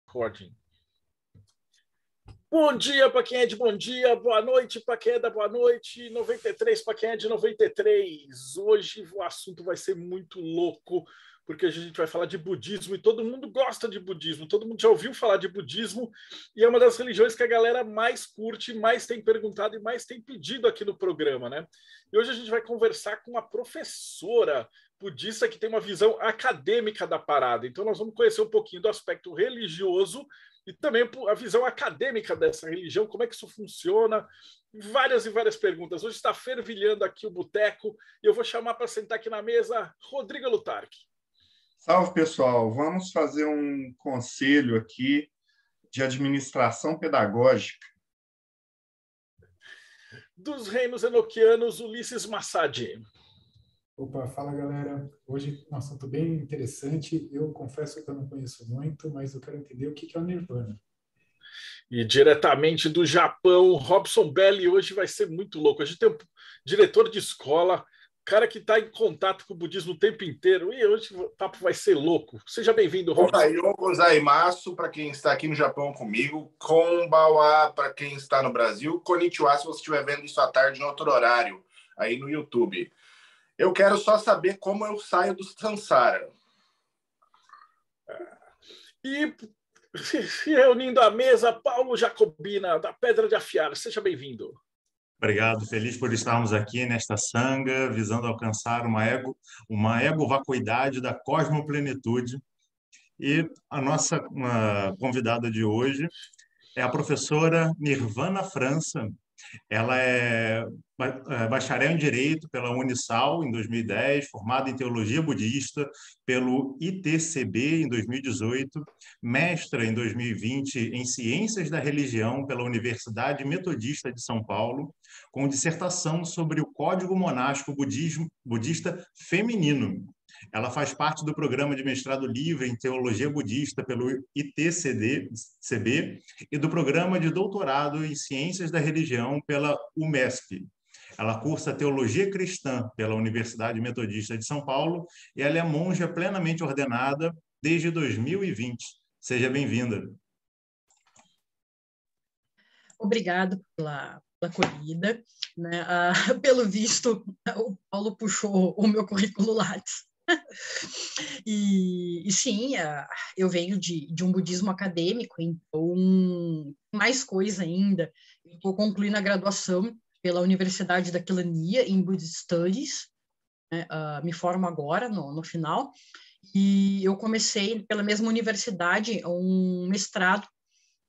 Recording. Bom dia para quem é de bom dia, boa noite para quem é da boa noite, 93 para quem é de 93. Hoje o assunto vai ser muito louco, porque a gente vai falar de budismo e todo mundo gosta de budismo, todo mundo já ouviu falar de budismo e é uma das religiões que a galera mais curte, mais tem perguntado e mais tem pedido aqui no programa, né? E hoje a gente vai conversar com uma professora budista que tem uma visão acadêmica da parada. Então nós vamos conhecer um pouquinho do aspecto religioso e também a visão acadêmica dessa religião, como é que isso funciona, várias e várias perguntas. Hoje está fervilhando aqui o boteco e eu vou chamar para sentar aqui na mesa Rodrigo Lutarque. Salve, pessoal. Vamos fazer um conselho aqui de administração pedagógica. Dos reinos enoquianos, Ulisses Massadi. Opa, fala galera. Hoje um assunto bem interessante. Eu confesso que eu não conheço muito, mas eu quero entender o que é o Nirvana. E diretamente do Japão, Robson Belli. Hoje vai ser muito louco. A gente tem um diretor de escola, cara que está em contato com o budismo o tempo inteiro. E hoje o papo vai ser louco. Seja bem-vindo, Robson. Ohayou gozaimasu para quem está aqui no Japão comigo. Konbawa para quem está no Brasil. Konnichiwa se você estiver vendo isso à tarde em outro horário, aí no YouTube. Eu quero só saber como eu saio do Sansara. E se reunindo à mesa, Paulo Jacobina, da Pedra de Afiar. Seja bem-vindo. Obrigado, feliz por estarmos aqui nesta sanga, visando alcançar uma ego-vacuidade da cosmoplenitude. E a nossa convidada de hoje é a professora Nirvana França. Ela é bacharel em Direito pela Unisal em 2010, formada em Teologia Budista pelo ITCB em 2018, mestra em 2020 em Ciências da Religião pela Universidade Metodista de São Paulo, com dissertação sobre o Código Monástico Budista Feminino. Ela faz parte do programa de mestrado livre em Teologia Budista pelo ITCB e do programa de doutorado em Ciências da Religião pela UMESP. Ela cursa Teologia Cristã pela Universidade Metodista de São Paulo e ela é monja plenamente ordenada desde 2020. Seja bem-vinda. Obrigado pela acolhida, né? Pelo visto, o Paulo puxou o meu currículo Lattes. E sim, eu venho de um budismo acadêmico, então mais coisa ainda. Eu estou concluindo a graduação pela Universidade da Quilania em Buddhist Studies, né? Me formo agora, no final, e eu comecei pela mesma universidade um mestrado,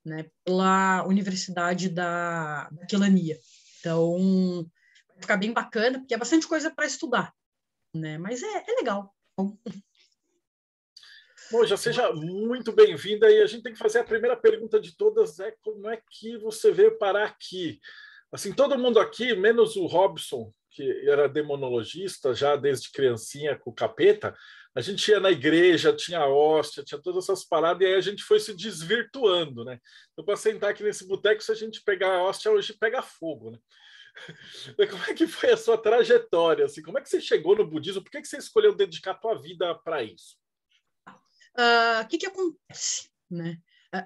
né, pela Universidade da Quilania. Então, vai ficar bem bacana, porque é bastante coisa para estudar, né? Mas é legal. Bom, já seja muito bem-vinda e a gente tem que fazer a primeira pergunta de todas, como é que você veio parar aqui? Assim, todo mundo aqui, menos o Robson, que era demonologista já desde criancinha com o capeta, a gente ia na igreja, tinha hóstia, tinha todas essas paradas, e aí a gente foi se desvirtuando, né? Então, para sentar aqui nesse boteco, se a gente pegar a hóstia, hoje pega fogo, né? Como é que foi a sua trajetória? Assim, como é que você chegou no budismo? Por que você escolheu dedicar a tua vida para isso? O que acontece, né?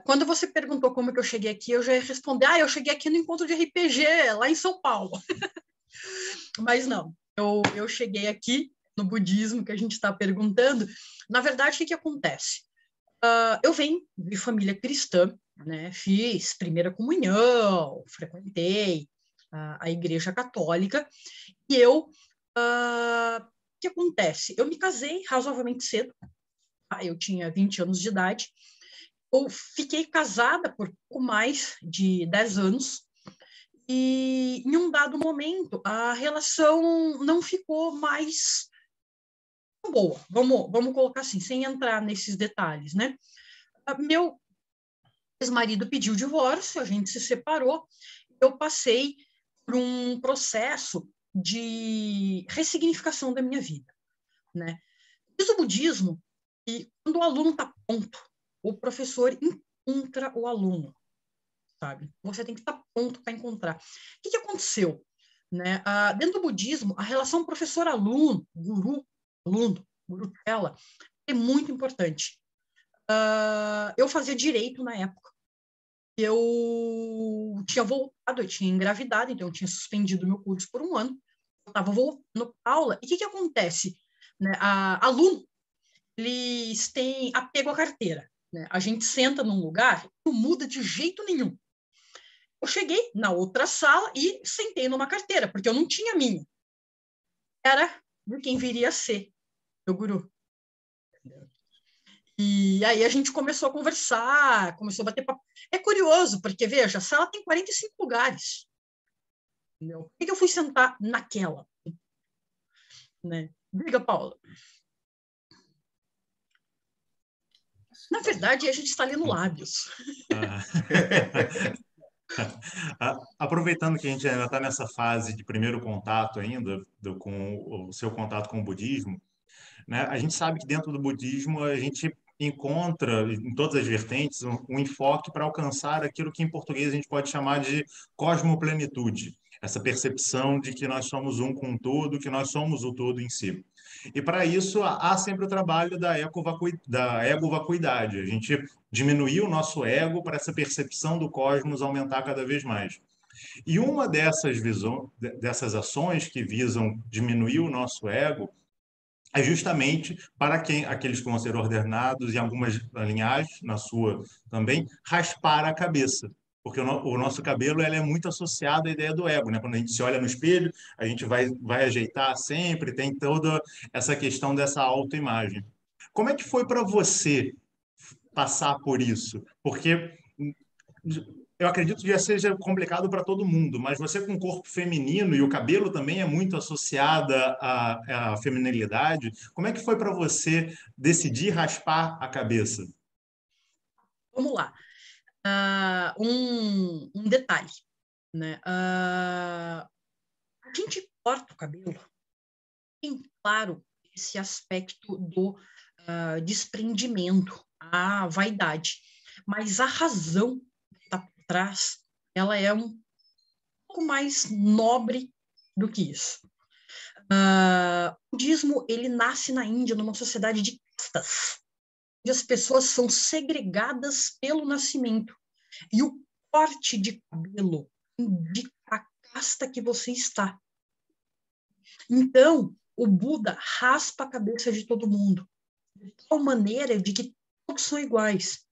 Quando você perguntou como é que eu cheguei aqui, eu já ia responder, eu cheguei aqui no encontro de RPG, lá em São Paulo. Mas não, eu cheguei aqui no budismo que a gente está perguntando. Na verdade, o que acontece? Eu venho de família cristã, né? Fiz primeira comunhão, frequentei a Igreja Católica, e o que acontece? Eu me casei razoavelmente cedo, eu tinha 20 anos de idade, eu fiquei casada por pouco mais de 10 anos, e em um dado momento a relação não ficou mais boa, vamos colocar assim, sem entrar nesses detalhes, né? Meu ex-marido pediu o divórcio, a gente se separou, eu passei por um processo de ressignificação da minha vida, né? Diz o budismo que quando o aluno está pronto, o professor encontra o aluno, sabe? Você tem que estar pronto para encontrar. O que aconteceu? Né? Dentro do budismo, a relação professor-aluno, guru-aluno, guru-tela, é muito importante. eu fazia direito na época. Eu tinha voltado, eu tinha engravidado, então eu tinha suspendido meu curso por um ano. Eu estava voltando para aula. E o que acontece? Né? Aluno, eles têm apego à carteira. Né? A gente senta num lugar, não muda de jeito nenhum. Eu cheguei na outra sala e sentei numa carteira, porque eu não tinha a minha. Era de quem viria a ser meu guru. E aí a gente começou a conversar, começou a bater papo. É curioso, porque, veja, a sala tem 45 lugares. Entendeu? Por que eu fui sentar naquela? Né? Diga, Paula. Na verdade, a gente está lendo lábios. Aproveitando que a gente ainda está nessa fase de primeiro contato ainda, com o seu contato com o budismo, né? A gente sabe que dentro do budismo a gente encontra, em todas as vertentes, um enfoque para alcançar aquilo que em português a gente pode chamar de cosmoplenitude, essa percepção de que nós somos um com o todo, que nós somos o todo em si. E para isso há sempre o trabalho da ego-vacuidade, a gente diminuir o nosso ego para essa percepção do cosmos aumentar cada vez mais. E uma dessas ações que visam diminuir o nosso ego é justamente para aqueles que vão ser ordenados em algumas linhagens, na sua também, raspar a cabeça. Porque o nosso cabelo é muito associado à ideia do ego, né? Quando a gente se olha no espelho, a gente vai ajeitar sempre, tem toda essa questão dessa autoimagem. Como é que foi para você passar por isso? Porque eu acredito que já seja complicado para todo mundo, mas você com o corpo feminino e o cabelo também é muito associado à feminilidade, como é que foi para você decidir raspar a cabeça? Vamos lá. Um detalhe. Né? A gente corta o cabelo. Tem, claro, esse aspecto do desprendimento, a vaidade. Mas a razão que está por trás, ela é um pouco mais nobre do que isso. O budismo, ele nasce na Índia, numa sociedade de castas, onde as pessoas são segregadas pelo nascimento. E o corte de cabelo indica a casta que você está. Então, o Buda raspa a cabeça de todo mundo, de tal maneira de que todos são iguais.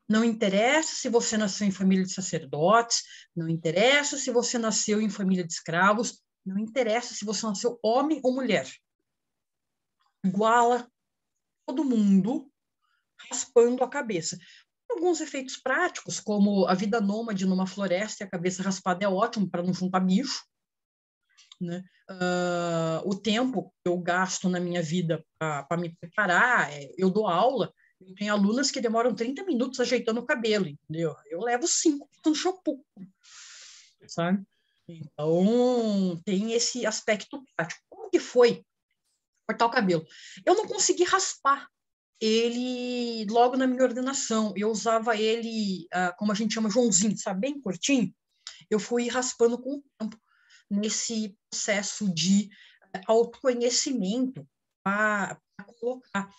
Não interessa se você nasceu em família de sacerdotes, não interessa se você nasceu em família de escravos, não interessa se você nasceu homem ou mulher. Iguala todo mundo raspando a cabeça. Alguns efeitos práticos, como a vida nômade numa floresta e a cabeça raspada é ótimo para não juntar bicho. Né? O tempo que eu gasto na minha vida para me preparar, eu dou aula, eu tenho alunas que demoram 30 minutos ajeitando o cabelo, entendeu? Eu levo 5 no shampoo, sabe? Então, tem esse aspecto prático. Como que foi cortar o cabelo? Eu não consegui raspar ele logo na minha ordenação. Eu usava ele, como a gente chama, Joãozinho, sabe? Bem curtinho. Eu fui raspando com o tempo nesse processo de autoconhecimento para colocar.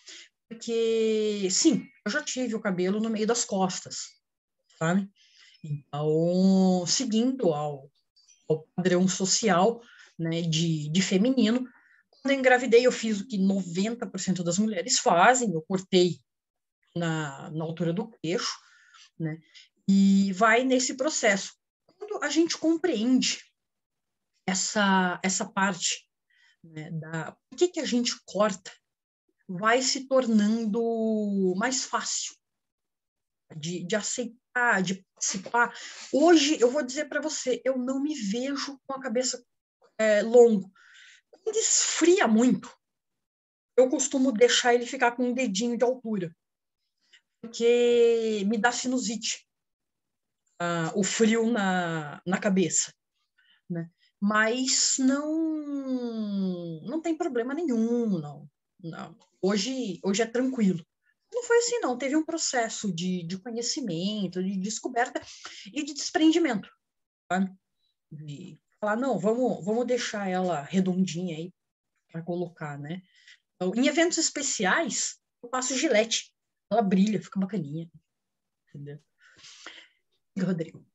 Porque, sim, eu já tive o cabelo no meio das costas, sabe? Então, seguindo ao padrão social, né, de feminino, quando eu engravidei, eu fiz o que 90% das mulheres fazem, eu cortei na altura do queixo, né? E vai nesse processo. Quando a gente compreende essa parte, né, por que a gente corta, vai se tornando mais fácil de aceitar, de participar. Hoje, eu vou dizer para você, eu não me vejo com a cabeça longa. Quando esfria muito, eu costumo deixar ele ficar com um dedinho de altura, porque me dá sinusite, o frio na cabeça, né? Mas não tem problema nenhum, não. Hoje é tranquilo. Não foi assim, não. Teve um processo de conhecimento, de descoberta e de desprendimento. Sabe? De falar, não, vamos deixar ela redondinha aí para colocar, né? Então, em eventos especiais, eu passo gilete ela brilha, fica bacaninha. Entendeu? E Rodrigo?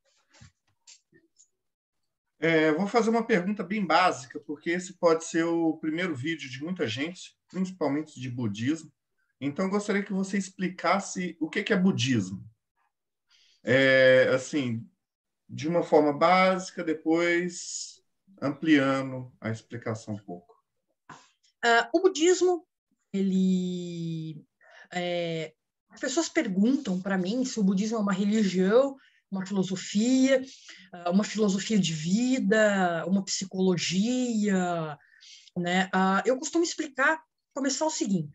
Vou fazer uma pergunta bem básica, porque esse pode ser o primeiro vídeo de muita gente, principalmente de budismo. Então, eu gostaria que você explicasse o que é budismo. Assim, de uma forma básica, depois ampliando a explicação um pouco. O budismo, as pessoas perguntam para mim se o budismo é uma religião, uma filosofia de vida, uma psicologia, né? Eu costumo começar o seguinte: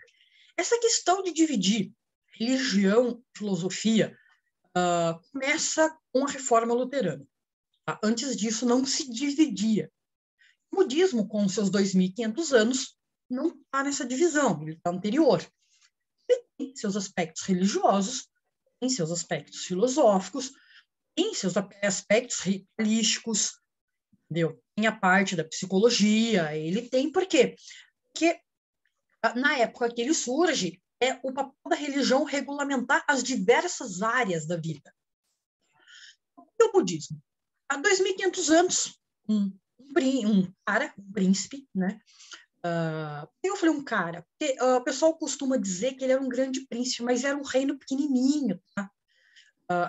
essa questão de dividir religião e filosofia começa com a Reforma Luterana. Tá? Antes disso, não se dividia. O budismo, com seus 2.500 anos, não está nessa divisão, ele está anterior. Ele tem seus aspectos religiosos, tem seus aspectos filosóficos, tem seus aspectos ritualísticos, entendeu? Tem a parte da psicologia, ele tem por quê? Porque na época que ele surge, é o papel da religião regulamentar as diversas áreas da vida. E o budismo? Há 2.500 anos, um príncipe, né? Eu falei um cara, porque o pessoal costuma dizer que ele era um grande príncipe, mas era um reino pequenininho, tá?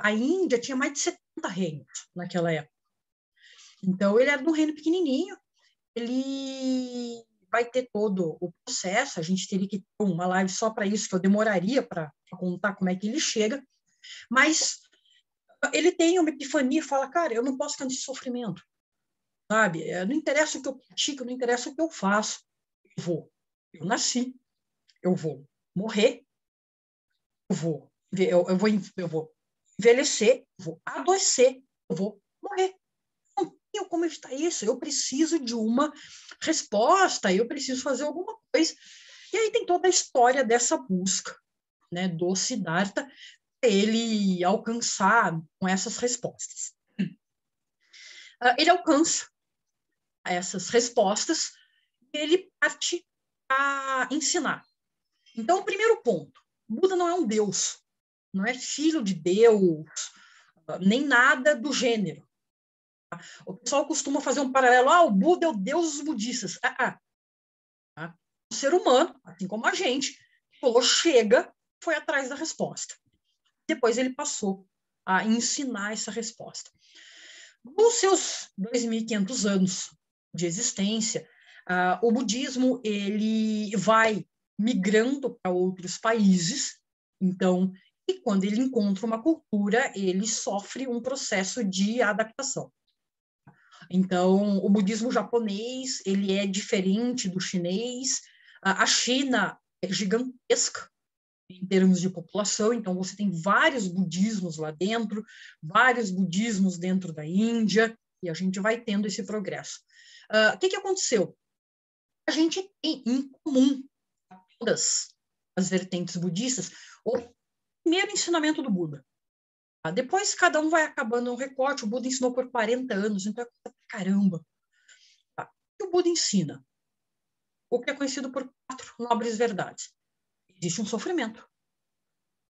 A Índia tinha mais de 70 reinos naquela época. Então, ele era de um reino pequenininho, ele vai ter todo o processo, a gente teria que ter uma live só para isso, que eu demoraria para contar como é que ele chega, mas ele tem uma epifania e fala, cara, eu não posso ficar nesse sofrimento, sabe? Não interessa o que eu pratico, não interessa o que eu faço, eu nasci, eu vou morrer, eu vou envelhecer, eu vou adoecer, eu vou morrer. Não tenho como evitar isso, eu preciso de uma resposta, eu preciso fazer alguma coisa. E aí tem toda a história dessa busca, né, do Siddhartha, ele alcançar com essas respostas. Ele alcança essas respostas e ele parte a ensinar. Então, o primeiro ponto, Buda não é um Deus, não é filho de Deus, nem nada do gênero. O pessoal costuma fazer um paralelo, o Buda é o Deus dos budistas. O ser humano, assim como a gente, falou, chega, foi atrás da resposta. Depois ele passou a ensinar essa resposta. Nos seus 2.500 anos de existência, o budismo ele vai migrando para outros países, então, e quando ele encontra uma cultura, ele sofre um processo de adaptação. Então, o budismo japonês, ele é diferente do chinês, a China é gigantesca em termos de população, então você tem vários budismos lá dentro, vários budismos dentro da Índia, e a gente vai tendo esse progresso. O que aconteceu? A gente tem em comum todas as vertentes budistas o primeiro ensinamento do Buda. Depois cada um vai acabando um recorte, o Buda ensinou por 40 anos, então é coisa pra caramba. O que o Buda ensina? O que é conhecido por 4 nobres verdades. Existe um sofrimento.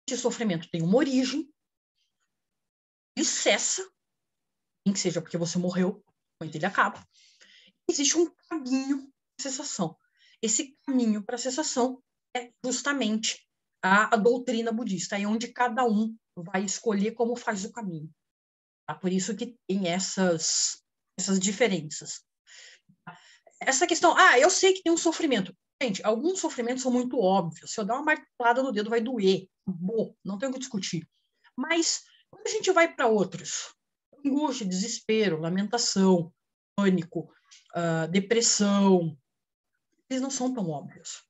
Esse sofrimento tem uma origem, ele cessa, nem que seja porque você morreu, quando ele acaba. Existe um caminho para a cessação. Esse caminho para a cessação é justamente a doutrina budista, é onde cada um vai escolher como faz o caminho. Por isso que tem essas diferenças. Essa questão, eu sei que tem um sofrimento. Gente, alguns sofrimentos são muito óbvios. Se eu dar uma martelada no dedo, vai doer. Bom, não tem o que discutir. Mas, quando a gente vai para outros, angústia, desespero, lamentação, pânico, depressão, eles não são tão óbvios.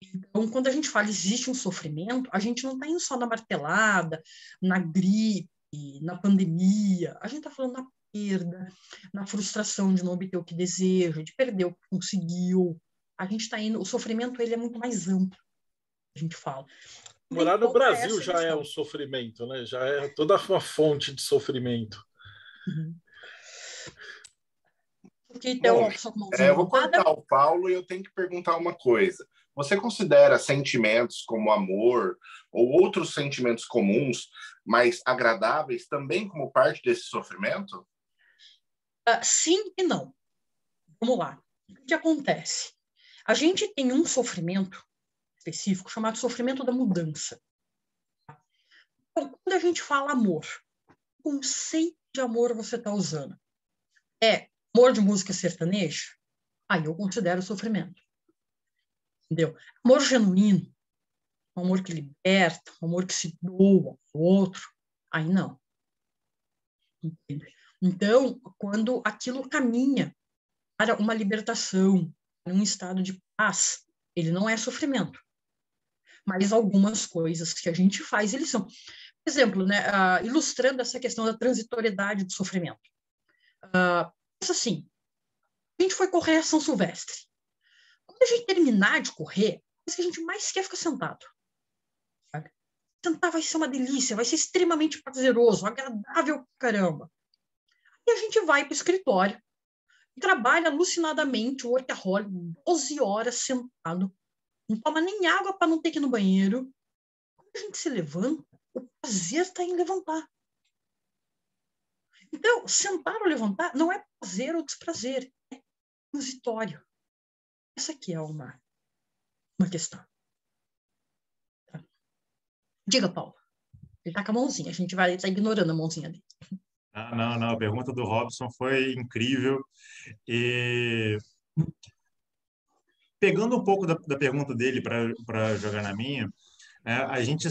Então, quando a gente fala existe um sofrimento, a gente não está indo só na martelada, na gripe, na pandemia. A gente está falando na perda, na frustração de não obter o que deseja, de perder o que conseguiu. A gente está indo... O sofrimento, ele é muito mais amplo, a gente fala. Morar no Brasil já é um sofrimento, né? Já é toda uma fonte de sofrimento. Uhum. Porque tem uma pessoa com eu vou cortar o Paulo e eu tenho que perguntar uma coisa. Você considera sentimentos como amor ou outros sentimentos comuns, mais agradáveis, também como parte desse sofrimento? Sim e não. Vamos lá. O que acontece? A gente tem um sofrimento específico chamado sofrimento da mudança. Então, quando a gente fala amor, que conceito de amor você está usando? É amor de música sertaneja? Aí eu considero sofrimento. Entendeu? Amor genuíno, um amor que liberta, um amor que se doa ao outro, aí não. Entende? Então, quando aquilo caminha para uma libertação, para um estado de paz, ele não é sofrimento. Mas algumas coisas que a gente faz, eles são. Por exemplo, né, ilustrando essa questão da transitoriedade do sofrimento. Pensa assim, a gente foi correr a São Silvestre. Quando a gente terminar de correr, o que a gente mais quer ficar sentado. Sabe? Sentar vai ser uma delícia, vai ser extremamente prazeroso, agradável pra caramba. E a gente vai para o escritório e trabalha alucinadamente, o workaholic, 12 horas sentado, não toma nem água para não ter que ir no banheiro. Quando a gente se levanta, o prazer está em levantar. Então, sentar ou levantar não é prazer ou desprazer, é transitório. Essa aqui é uma questão. Tá? Diga, Paulo. Ele está com a mãozinha, a gente vai estar ignorando a mãozinha dele. Não, a pergunta do Robson foi incrível. E pegando um pouco da pergunta dele para jogar na minha, a gente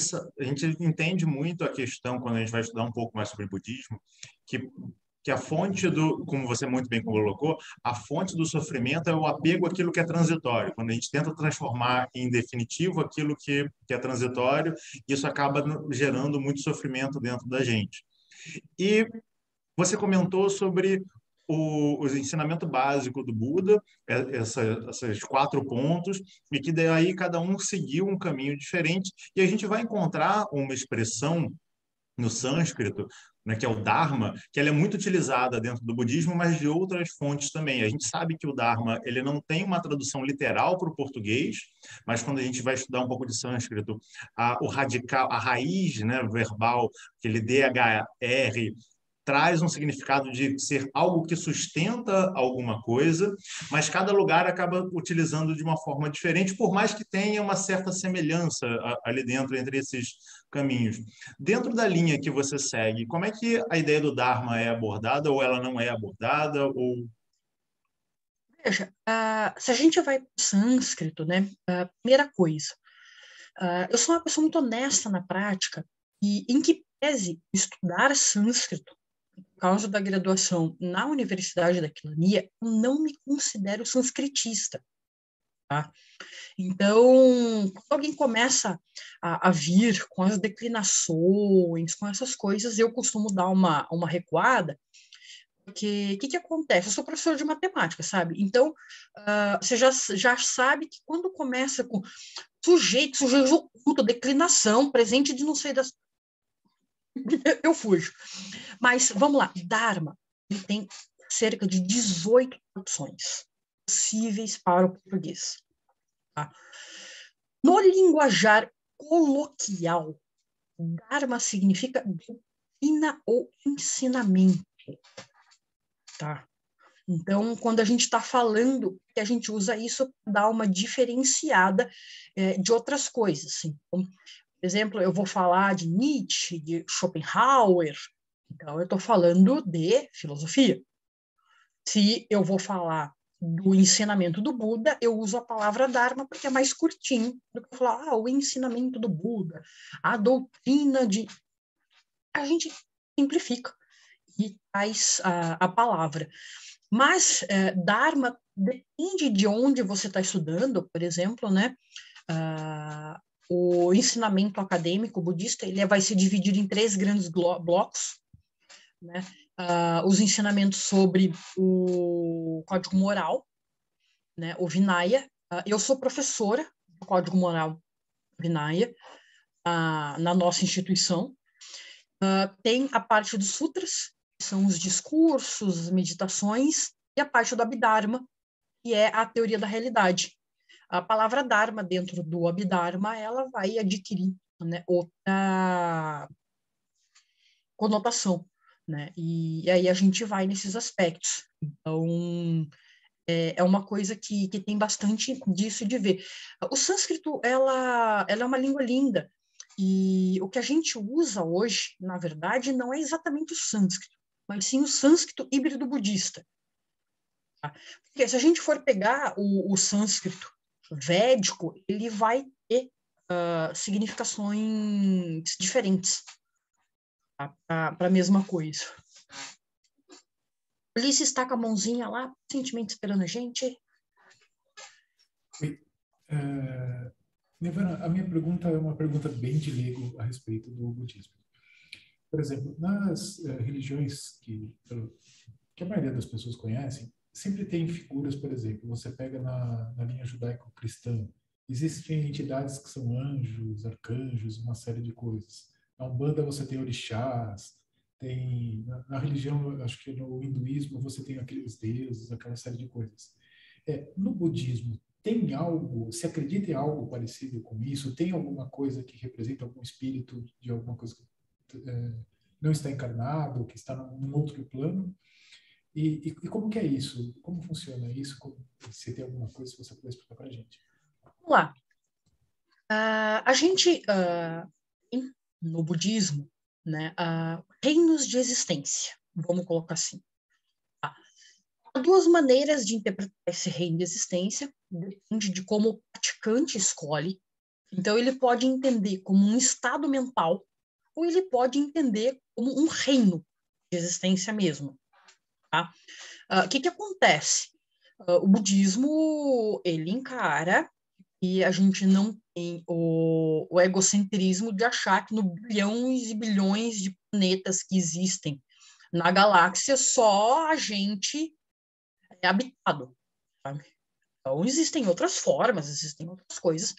entende muito a questão, quando a gente vai estudar um pouco mais sobre budismo, que a fonte como você muito bem colocou, a fonte do sofrimento é o apego àquilo que é transitório. Quando a gente tenta transformar em definitivo aquilo que é transitório, isso acaba gerando muito sofrimento dentro da gente. E você comentou sobre o ensinamento básico do Buda, esses 4 pontos, e que daí cada um seguiu um caminho diferente, e a gente vai encontrar uma expressão no sânscrito, né, que é o Dharma, que ela é muito utilizada dentro do budismo, mas de outras fontes também. A gente sabe que o Dharma ele não tem uma tradução literal para o português, mas quando a gente vai estudar um pouco de sânscrito, o radical, a raiz, né, verbal, aquele DHR, traz um significado de ser algo que sustenta alguma coisa, mas cada lugar acaba utilizando de uma forma diferente, por mais que tenha uma certa semelhança ali dentro entre esses caminhos. Dentro da linha que você segue, como é que a ideia do Dharma é abordada, ou ela não é abordada, ou... Veja, se a gente vai para o sânscrito, né, primeira coisa, eu sou uma pessoa muito honesta na prática, e em que pese estudar sânscrito, por causa da graduação na Universidade da Quilania, eu não me considero sânscritista. Tá? Então, quando alguém começa a vir com as declinações, com essas coisas, eu costumo dar uma recuada, porque o que acontece? Eu sou professor de matemática, sabe? Então, você já sabe que quando começa com sujeito oculto, declinação, presente de não sei das... eu fujo. Mas, vamos lá, Dharma, ele tem cerca de 18 traduções possíveis para o português. Tá? No linguajar coloquial, Dharma significa doutrina ou ensinamento. Tá? Então, quando a gente está falando, que a gente usa isso para dar uma diferenciada de outras coisas. Assim. Então, por exemplo, eu vou falar de Nietzsche, de Schopenhauer, então eu estou falando de filosofia. Se eu vou falar do ensinamento do Buda, eu uso a palavra Dharma porque é mais curtinho do que falar o ensinamento do Buda, a doutrina de... A gente simplifica e traz a palavra. Mas Dharma depende de onde você está estudando, por exemplo, né? O ensinamento acadêmico budista ele vai se dividir em 3 grandes blocos, né? Os ensinamentos sobre o código moral, né? O Vinaya. Eu sou professora do código moral Vinaya na nossa instituição. Tem a parte dos sutras, que são os discursos, as meditações, e a parte do Abhidharma, que é a teoria da realidade. a palavra Dharma dentro do Abhidharma, ela vai adquirir, né, outra conotação, né? E aí a gente vai nesses aspectos. Então, é uma coisa que tem bastante disso de ver. O sânscrito, ela é uma língua linda, e o que a gente usa hoje, na verdade, não é exatamente o sânscrito, mas sim o sânscrito híbrido budista. Tá? Porque se a gente for pegar o sânscrito védico, ele vai ter significações diferentes, tá? Para a mesma coisa. Ulisses está com a mãozinha lá, pacientemente esperando a gente. Oi. Nirvana, a minha pergunta é uma pergunta bem de leigo a respeito do budismo. Por exemplo, nas religiões que a maioria das pessoas conhecem, sempre tem figuras, por exemplo, você pega na linha judaico-cristã, existem entidades que são anjos, arcanjos, uma série de coisas. Na Umbanda você tem orixás, tem na religião, acho que no hinduísmo você tem aqueles deuses, aquela série de coisas. No budismo, tem algo, se acredita em algo parecido com isso? Tem alguma coisa que representa algum espírito de alguma coisa que não está encarnado, que está num outro plano? E como que é isso? Como funciona isso? Se tem alguma coisa, se você puder explicar para a gente. Vamos lá. A gente, no budismo, né, reinos de existência, vamos colocar assim. Há duas maneiras de interpretar esse reino de existência, depende de como o praticante escolhe. Então, ele pode entender como um estado mental, ou ele pode entender como um reino de existência mesmo. Tá? O que acontece? O budismo, ele encara e a gente não tem o egocentrismo de achar que no bilhões e bilhões de planetas que existem na galáxia, só a gente é habitado. Sabe? Então, existem outras formas, existem outras coisas,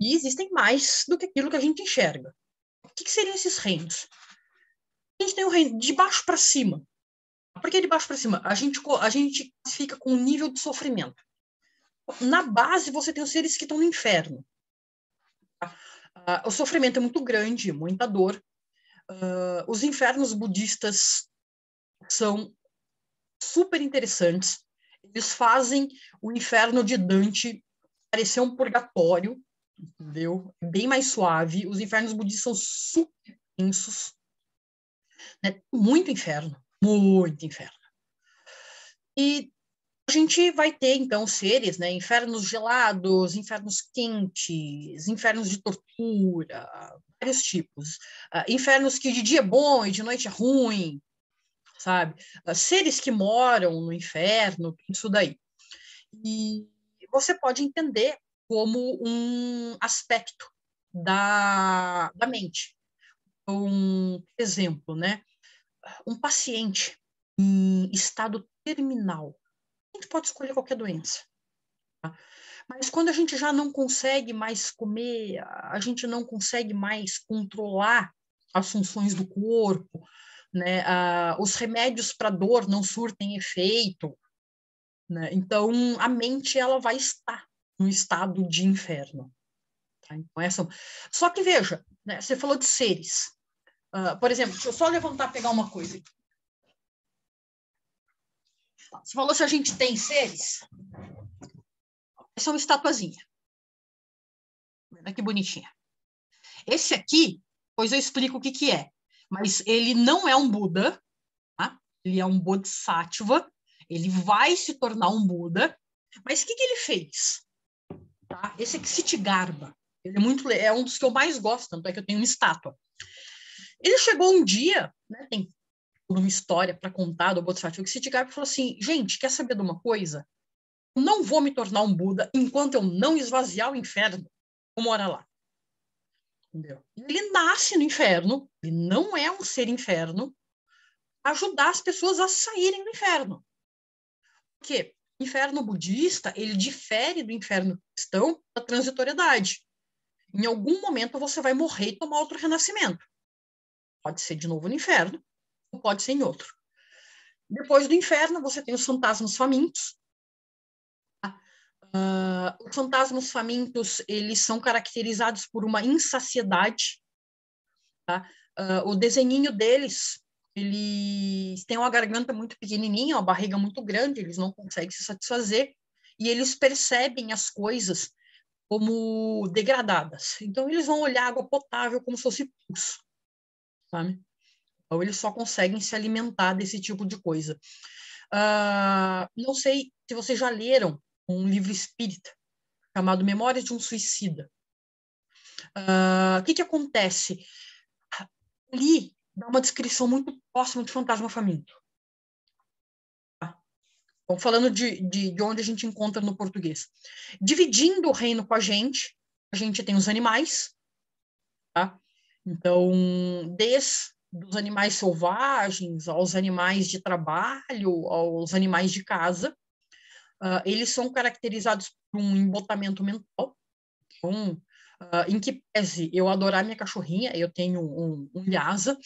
e existem mais do que aquilo que a gente enxerga. O que seriam esses reinos? A gente tem o reino de baixo para cima. Por que de baixo para cima? A gente fica com um nível de sofrimento. Na base, você tem os seres que estão no inferno. O sofrimento é muito grande, muita dor. Os infernos budistas são super interessantes. Eles fazem o inferno de Dante parecer um purgatório, entendeu? É bem mais suave. Os infernos budistas são super intensos. Né? Muito inferno, muito inferno. E a gente vai ter, então, seres, né? Infernos gelados, infernos quentes, infernos de tortura, vários tipos. Infernos que de dia é bom e de noite é ruim, sabe? Seres que moram no inferno, isso daí. E você pode entender como um aspecto da mente. Por exemplo, né? Um paciente em estado terminal, a gente pode escolher qualquer doença. Tá? Mas quando a gente já não consegue mais comer, a gente não consegue mais controlar as funções do corpo, né? Os remédios para dor não surtem efeito, né? Então, a mente ela vai estar no estado de inferno. Tá? Então, só que, veja, né? Você falou de seres. Por exemplo, deixa eu só levantar e pegar uma coisa aqui. Você falou se a gente tem seres. Essa é uma estatuazinha. Olha que bonitinha. Esse aqui, depois eu explico o que é. Mas ele não é um Buda, tá? Ele é um Bodhisattva. Ele vai se tornar um Buda. Mas o que ele fez? Tá? Esse aqui, Ksitigarbha. Ele é um dos que eu mais gosto, tanto é que eu tenho uma estátua. Ele chegou um dia, né, tem uma história para contar do Bodhisattva, que Ksitigarbha falou assim, gente, quer saber de uma coisa? Eu não vou me tornar um Buda enquanto eu não esvaziar o inferno. Vou morar lá. Entendeu? Ele nasce no inferno, ele não é um ser inferno, ajudar as pessoas a saírem do inferno. Porque o inferno budista, ele difere do inferno cristão da transitoriedade. Em algum momento você vai morrer e tomar outro renascimento. Pode ser de novo no inferno, ou pode ser em outro. Depois do inferno, você tem os fantasmas famintos. Os fantasmas famintos, eles são caracterizados por uma insaciedade, tá? O desenhinho deles, eles têm uma garganta muito pequenininha, uma barriga muito grande, eles não conseguem se satisfazer, e eles percebem as coisas como degradadas. Então, eles vão olhar água potável como se fosse pus, sabe? Então, eles só conseguem se alimentar desse tipo de coisa. Não sei se vocês já leram um livro espírita chamado Memórias de um Suicida. O que acontece? Ali dá uma descrição muito próxima de fantasma faminto. Tá? Então, falando de onde a gente encontra no português. Dividindo o reino com a gente tem os animais, tá? Então, desde os animais selvagens aos animais de trabalho, aos animais de casa, eles são caracterizados por um embotamento mental. Então, em que pese eu adorar minha cachorrinha, eu tenho um Lhasa,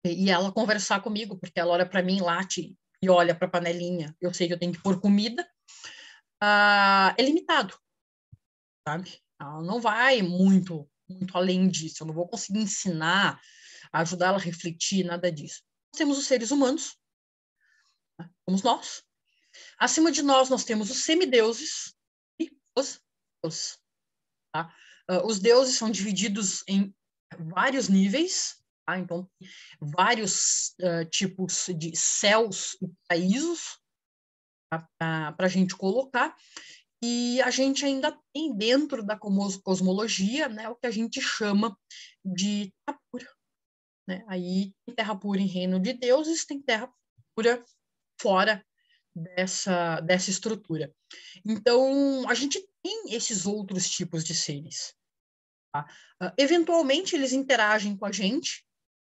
e ela conversar comigo, porque ela olha para mim, late e olha para a panelinha, eu sei que eu tenho que pôr comida, é limitado, sabe? Ela não vai muito além disso, eu não vou conseguir ensinar, ajudar ela a refletir, nada disso. Nós temos os seres humanos, né? Somos nós. Acima de nós temos os semideuses e os deuses. Tá? Os deuses são divididos em vários níveis, tá? Então, vários tipos de céus e paraísos, tá? Para a gente colocar. E a gente ainda tem dentro da cosmologia, né, o que a gente chama de terra pura. Né? Aí tem terra pura em reino de deuses, tem terra pura fora dessa estrutura. Então, a gente tem esses outros tipos de seres. Tá? Eventualmente, eles interagem com a gente,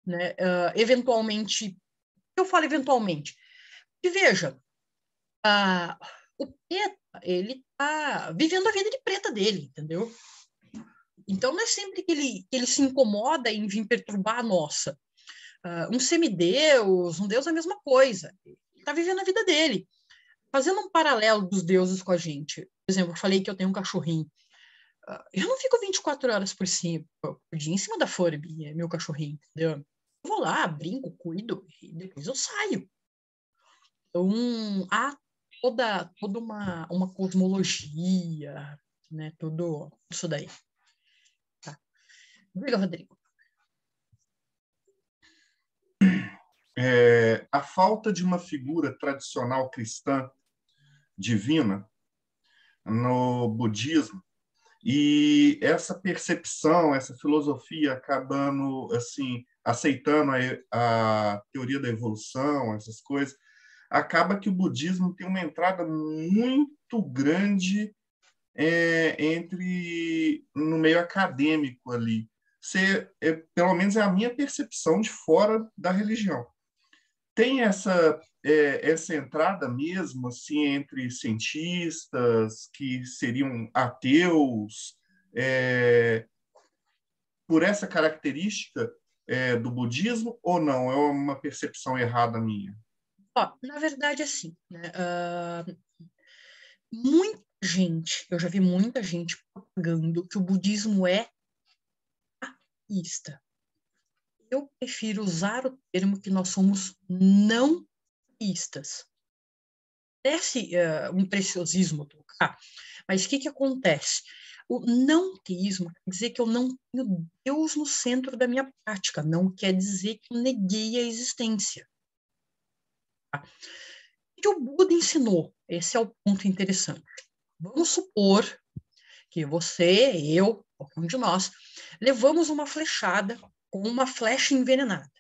né? Eventualmente, eu falo eventualmente, e veja, o Preta, ele tá vivendo a vida de preta dele, entendeu? Então, não é sempre que ele se incomoda em vir perturbar a nossa. Um semideus, um deus é a mesma coisa. Ele está vivendo a vida dele. Fazendo um paralelo dos deuses com a gente. Por exemplo, eu falei que eu tenho um cachorrinho. Eu não fico 24 horas por dia em cima da Furby, é meu cachorrinho, entendeu? Eu vou lá, brinco, cuido, e depois eu saio. Então, há toda uma cosmologia, né? Tudo isso daí. Tá. Diga, Rodrigo. A falta de uma figura tradicional cristã divina no budismo e essa percepção, essa filosofia acabando assim aceitando a teoria da evolução, essas coisas, acaba que o budismo tem uma entrada muito grande no meio acadêmico ali. Pelo menos é a minha percepção de fora da religião. Tem essa entrada mesmo assim entre cientistas que seriam ateus por essa característica do budismo ou não? É uma percepção errada minha? Na verdade, assim, né? Muita gente, eu já vi muita gente propagando que o budismo é ateísta. Eu prefiro usar o termo que nós somos não teístas. Parece um preciosismo tocar, mas o que acontece? O não teísmo quer dizer que eu não tenho Deus no centro da minha prática, não quer dizer que eu neguei a existência. Tá? O que o Buda ensinou? Esse é o ponto interessante. Vamos supor que você, eu, qualquer um de nós, levamos uma flechada com uma flecha envenenada.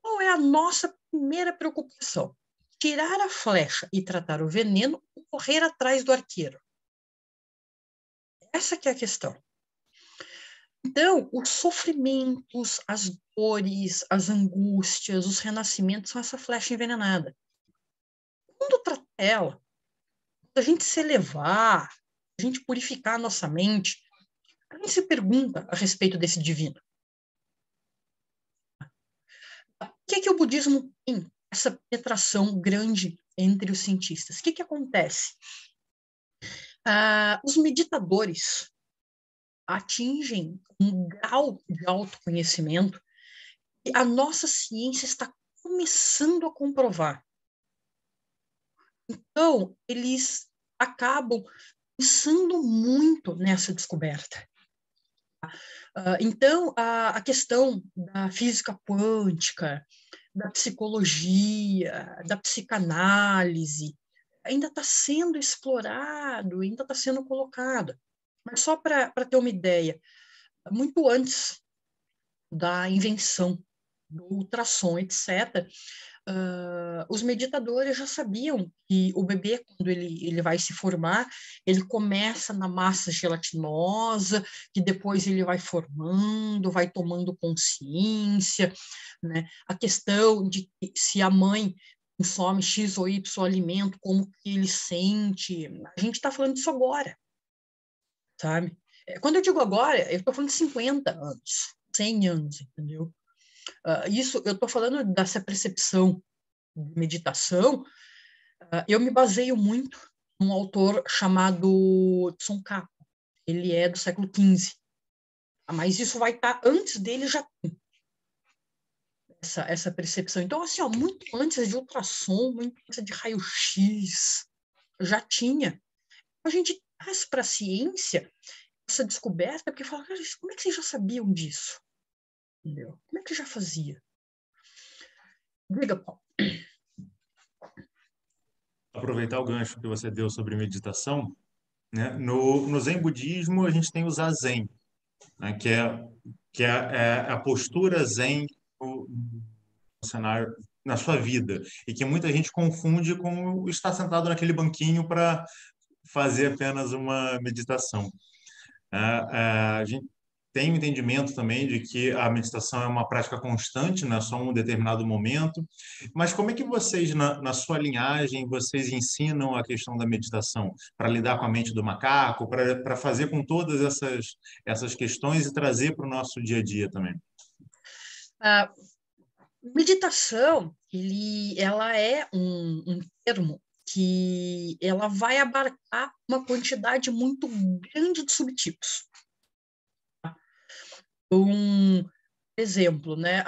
Qual é a nossa primeira preocupação? Tirar a flecha e tratar o veneno ou correr atrás do arqueiro? Essa que é a questão. Então, os sofrimentos, as dores, as angústias, os renascimentos são essa flecha envenenada. Quando trata ela, a gente se elevar, a gente purificar a nossa mente, a gente se pergunta a respeito desse divino. O que o budismo tem essa penetração grande entre os cientistas? O que acontece? Os meditadores atingem um grau de autoconhecimento que a nossa ciência está começando a comprovar. Então, eles acabam pensando muito nessa descoberta. Então, a questão da física quântica, da psicologia, da psicanálise, ainda está sendo explorado, ainda está sendo colocado. Mas só para ter uma ideia, muito antes da invenção do ultrassom, etc., os meditadores já sabiam que o bebê, quando ele vai se formar, ele começa na massa gelatinosa, que depois ele vai formando, vai tomando consciência, né? A questão de se a mãe consome X ou Y alimento, como que ele sente. A gente está falando disso agora, sabe? Quando eu digo agora, eu estou falando de 50 anos, 100 anos, entendeu? Isso, eu estou falando dessa percepção de meditação, eu me baseio muito num autor chamado Tsongkhapa. Ele é do século XV. Mas isso vai estar, antes dele já tem essa percepção. Então, assim, ó, muito antes de ultrassom, muito antes de raio-x, já tinha. A gente traz para a ciência essa descoberta, porque fala, como é que vocês já sabiam disso? Entendeu? Como é que já fazia? Diga, Paulo. Aproveitar o gancho que você deu sobre meditação, né? No Zen budismo, a gente tem o Zazen, né? que é a postura Zen no cenário, na sua vida, e que muita gente confunde com estar sentado naquele banquinho para fazer apenas uma meditação. A gente tem o entendimento também de que a meditação é uma prática constante, não é só um determinado momento. Mas como é que vocês, na sua linhagem, vocês ensinam a questão da meditação para lidar com a mente do macaco, para fazer com todas essas questões e trazer para o nosso dia a dia também? A meditação, ela é um termo que ela vai abarcar uma quantidade muito grande de subtipos. Por exemplo, né,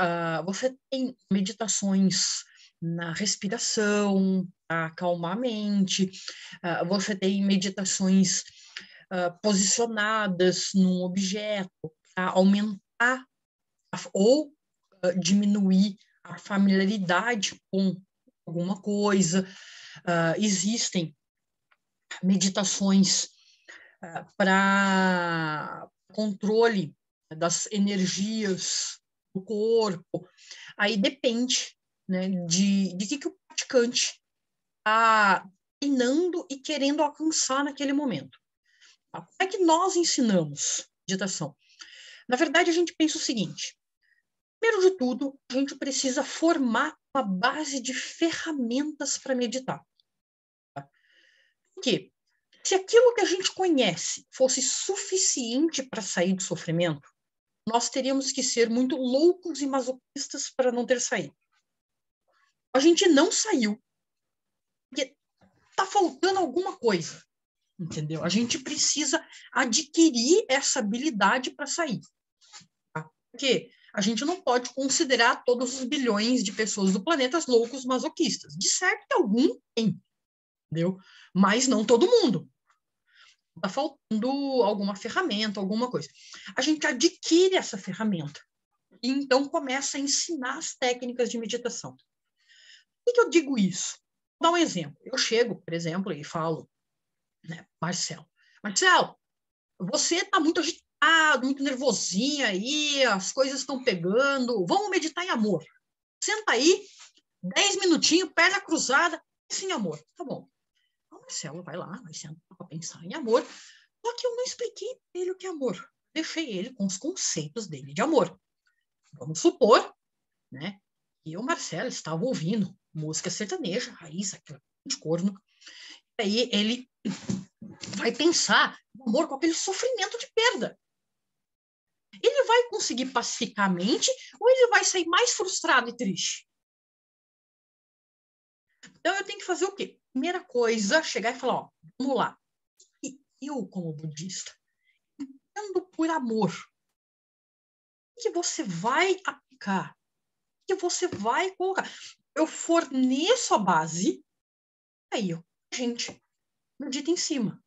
você tem meditações na respiração, para acalmar a mente, você tem meditações posicionadas num objeto para aumentar ou diminuir a familiaridade com alguma coisa. Existem meditações para controle das energias do corpo. Aí depende, né, de que o praticante está treinando e querendo alcançar naquele momento. Como é que nós ensinamos meditação? Na verdade, a gente pensa o seguinte: primeiro de tudo, a gente precisa formar uma base de ferramentas para meditar. Por quê? Se aquilo que a gente conhece fosse suficiente para sair do sofrimento, nós teríamos que ser muito loucos e masoquistas para não ter saído. A gente não saiu porque está faltando alguma coisa, entendeu? A gente precisa adquirir essa habilidade para sair. Tá? Porque a gente não pode considerar todos os bilhões de pessoas do planeta loucos masoquistas. De certo que algum tem, entendeu? Mas não todo mundo. Está faltando alguma ferramenta, alguma coisa. A gente adquire essa ferramenta e então começa a ensinar as técnicas de meditação. Por que eu digo isso? Vou dar um exemplo. Eu chego, por exemplo, e falo, né, Marcelo, você está muito agitado, muito nervosinho aí, as coisas estão pegando, vamos meditar em amor. Senta aí, 10 minutinhos, perna cruzada, sem amor. Tá bom. O Marcelo vai lá, vai sentar para pensar em amor, só que eu não expliquei para ele o que é amor. Deixei ele com os conceitos dele de amor. Vamos supor, né, que o Marcelo estava ouvindo música sertaneja, raiz, de corno, e aí ele vai pensar no amor com aquele sofrimento de perda. Ele vai conseguir pacificar a mente ou ele vai sair mais frustrado e triste? Então, eu tenho que fazer o quê? Primeira coisa, chegar e falar, ó, vamos lá. eu, como budista, entendo por amor, o que você vai aplicar, o que você vai colocar. Eu forneço a base, aí a gente medita em cima.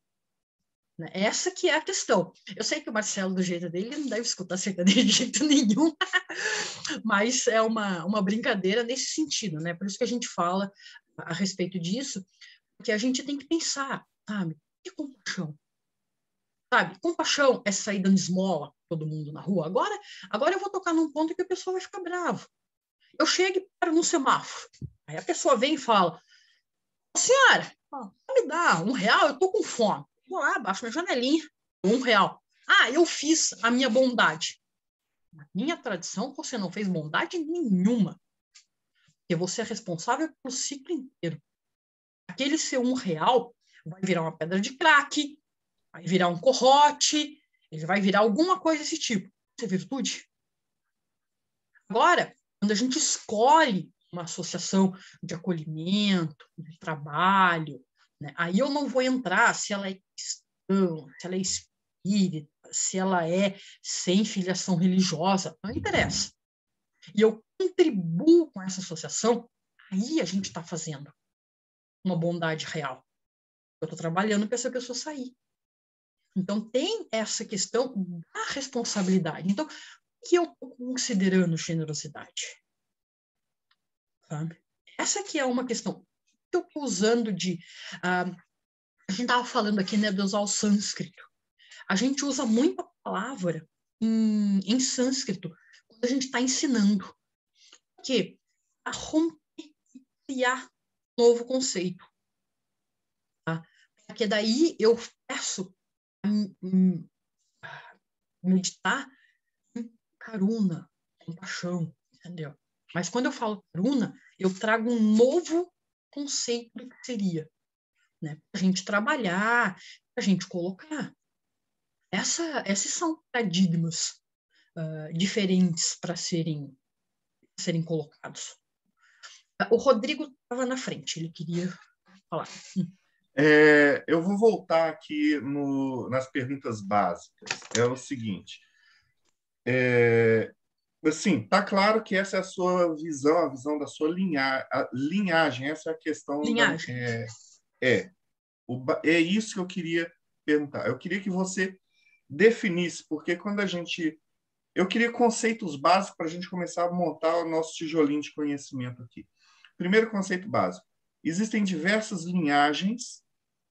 Essa que é a questão. Eu sei que o Marcelo, do jeito dele, não deve escutar sertanejo de jeito nenhum, mas é uma brincadeira nesse sentido, né? Por isso que a gente fala a respeito disso, porque a gente tem que pensar, sabe? Que compaixão. Sabe? Compaixão é sair dando esmola todo mundo na rua. Agora eu vou tocar num ponto que a pessoa vai ficar brava. Eu chego e paro no semáforo. Aí a pessoa vem e fala, senhora, me dá R$1, eu tô com fome. Vou lá, baixo minha janelinha, R$1. Ah, eu fiz a minha bondade. Na minha tradição, você não fez bondade nenhuma. Porque você é responsável pelo ciclo inteiro. Aquele seu R$1 vai virar uma pedra de crack, vai virar um corrote, ele vai virar alguma coisa desse tipo. Isso é virtude? Agora, quando a gente escolhe uma associação de acolhimento, de trabalho, né, aí eu não vou entrar se ela é cristã, se ela é espírita, se ela é sem filiação religiosa, não interessa. E eu contribuo com essa associação, aí a gente está fazendo uma bondade real. Eu estou trabalhando para essa pessoa sair. Então, tem essa questão da responsabilidade. Então, o que eu estou considerando generosidade? Sabe? Essa que é uma questão. O que eu estou usando de... a gente estava falando aqui, né, de usar o sânscrito. A gente usa muita palavra em sânscrito quando a gente está ensinando. Por quê? A romper e criar um novo conceito. Tá? Porque daí eu peço meditar em karuna, compaixão, entendeu? Mas quando eu falo karuna, eu trago um novo conceito do que seria, né? Para a gente trabalhar, para a gente colocar. Esses são paradigmas diferentes para serem colocados. O Rodrigo estava na frente, ele queria falar. Eu vou voltar aqui nas perguntas básicas. É o seguinte. Assim, tá claro que essa é a sua visão, a visão da sua linhagem. Essa é a questão. Linhagem. É isso que eu queria perguntar. Eu queria que você definisse, porque quando eu queria conceitos básicos para a gente começar a montar o nosso tijolinho de conhecimento aqui. Primeiro conceito básico. Existem diversas linhagens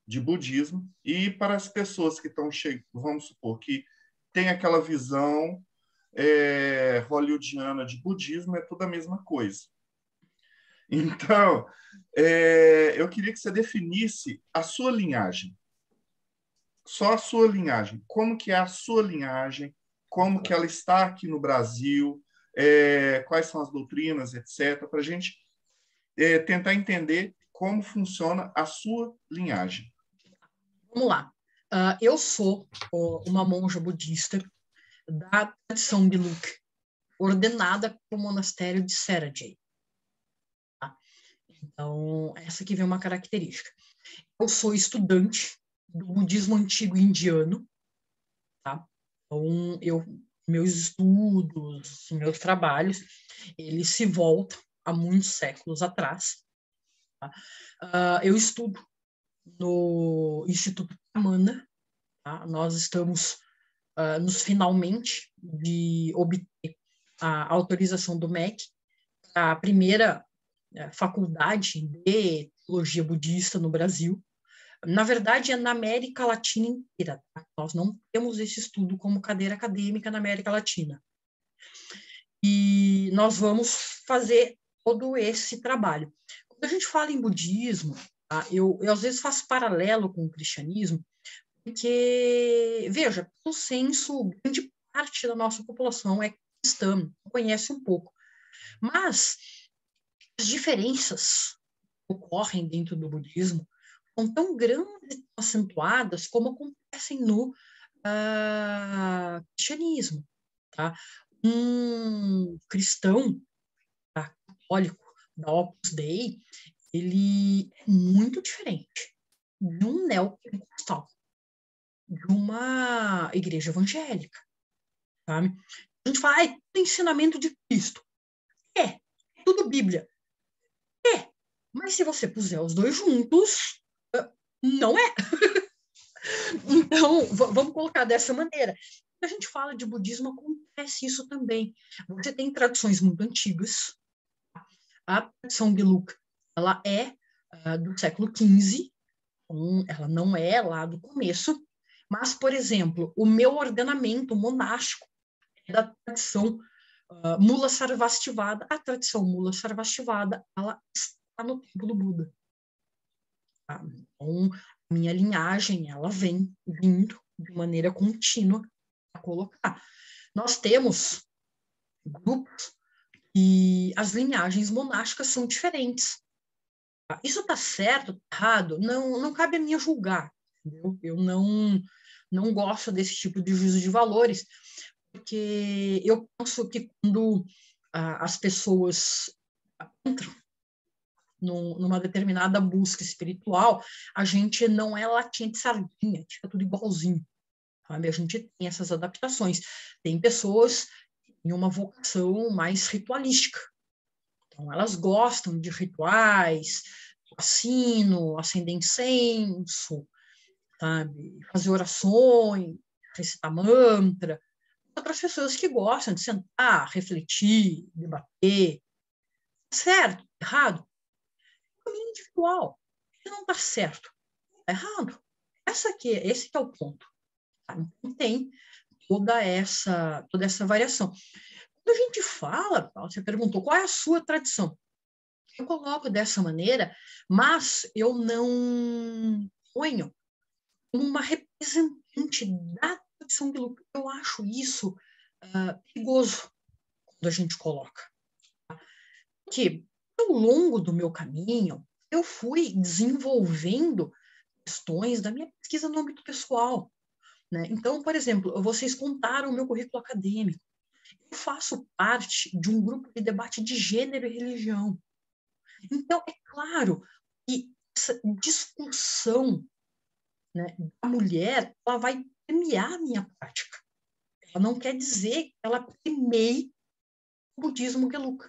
de budismo e para as pessoas que estão chegando, vamos supor, que tem aquela visão hollywoodiana de budismo, é tudo a mesma coisa. Então, eu queria que você definisse a sua linhagem. Só a sua linhagem. Como que é a sua linhagem? Como que ela está aqui no Brasil? Quais são as doutrinas, etc. Para a gente tentar entender como funciona a sua linhagem. Vamos lá. Eu sou uma monja budista da tradição Gelug, ordenada pelo monastério de Serajei. Tá? Então, essa aqui vem uma característica. Eu sou estudante do budismo antigo indiano. Tá? Então, meus estudos, meus trabalhos, eles se voltam a muitos séculos atrás. Tá? Eu estudo no Instituto Pramana. Tá? Nós estamos nos finalmente de obter a autorização do MEC, a primeira faculdade de teologia budista no Brasil. Na verdade, é na América Latina inteira. Tá? Nós não temos esse estudo como cadeira acadêmica na América Latina. E nós vamos fazer todo esse trabalho. Quando a gente fala em budismo, tá? eu às vezes faço paralelo com o cristianismo, porque, veja, no senso, grande parte da nossa população é cristã, conhece um pouco. Mas as diferenças que ocorrem dentro do budismo são tão grandes e acentuadas como acontecem no cristianismo. Tá? Um cristão católico da Opus Dei, ele é muito diferente de um neopentecostal. de uma igreja evangélica, sabe? A gente fala, tudo ensinamento de Cristo. É tudo Bíblia. Mas se você puser os dois juntos, não é. Então, vamos colocar dessa maneira. Quando a gente fala de budismo, acontece isso também. Você tem tradições muito antigas. A tradição Gelug, ela é do século XV, ela não é lá do começo, mas, por exemplo, o meu ordenamento monástico é da tradição Mula Sarvastivada. A tradição Mula Sarvastivada, ela está no tempo do Buda. Tá? Então, a minha linhagem, ela vem vindo de maneira contínua a colocar. Nós temos grupos e as linhagens monásticas são diferentes. Tá? Isso está certo, tá errado? Não cabe a mim julgar. Entendeu? Eu não gosto desse tipo de juízo de valores, porque eu penso que quando as pessoas entram numa determinada busca espiritual, a gente não é latinha de sardinha, fica tudo igualzinho. Sabe? A gente tem essas adaptações. Tem pessoas em uma vocação mais ritualística. Então, elas gostam de rituais, sino, acender incenso, sabe? Fazer orações, recitar mantra. Outras pessoas que gostam de sentar, refletir, debater. Certo? Errado? É caminho individual. Não está certo. Está errado. Esse que é o ponto. Tá? Então, tem toda essa variação. Quando a gente fala, você perguntou qual é a sua tradição. Eu coloco dessa maneira, mas eu não ponho uma representante da tradição de luta. Eu acho isso perigoso quando a gente coloca. Porque ao longo do meu caminho, eu fui desenvolvendo questões da minha pesquisa no âmbito pessoal. Né? Então, por exemplo, vocês contaram o meu currículo acadêmico. Eu faço parte de um grupo de debate de gênero e religião. Então, é claro que essa discussão, né, da mulher, ela vai premiar a minha prática. Ela não quer dizer que ela premie o budismo Gelug,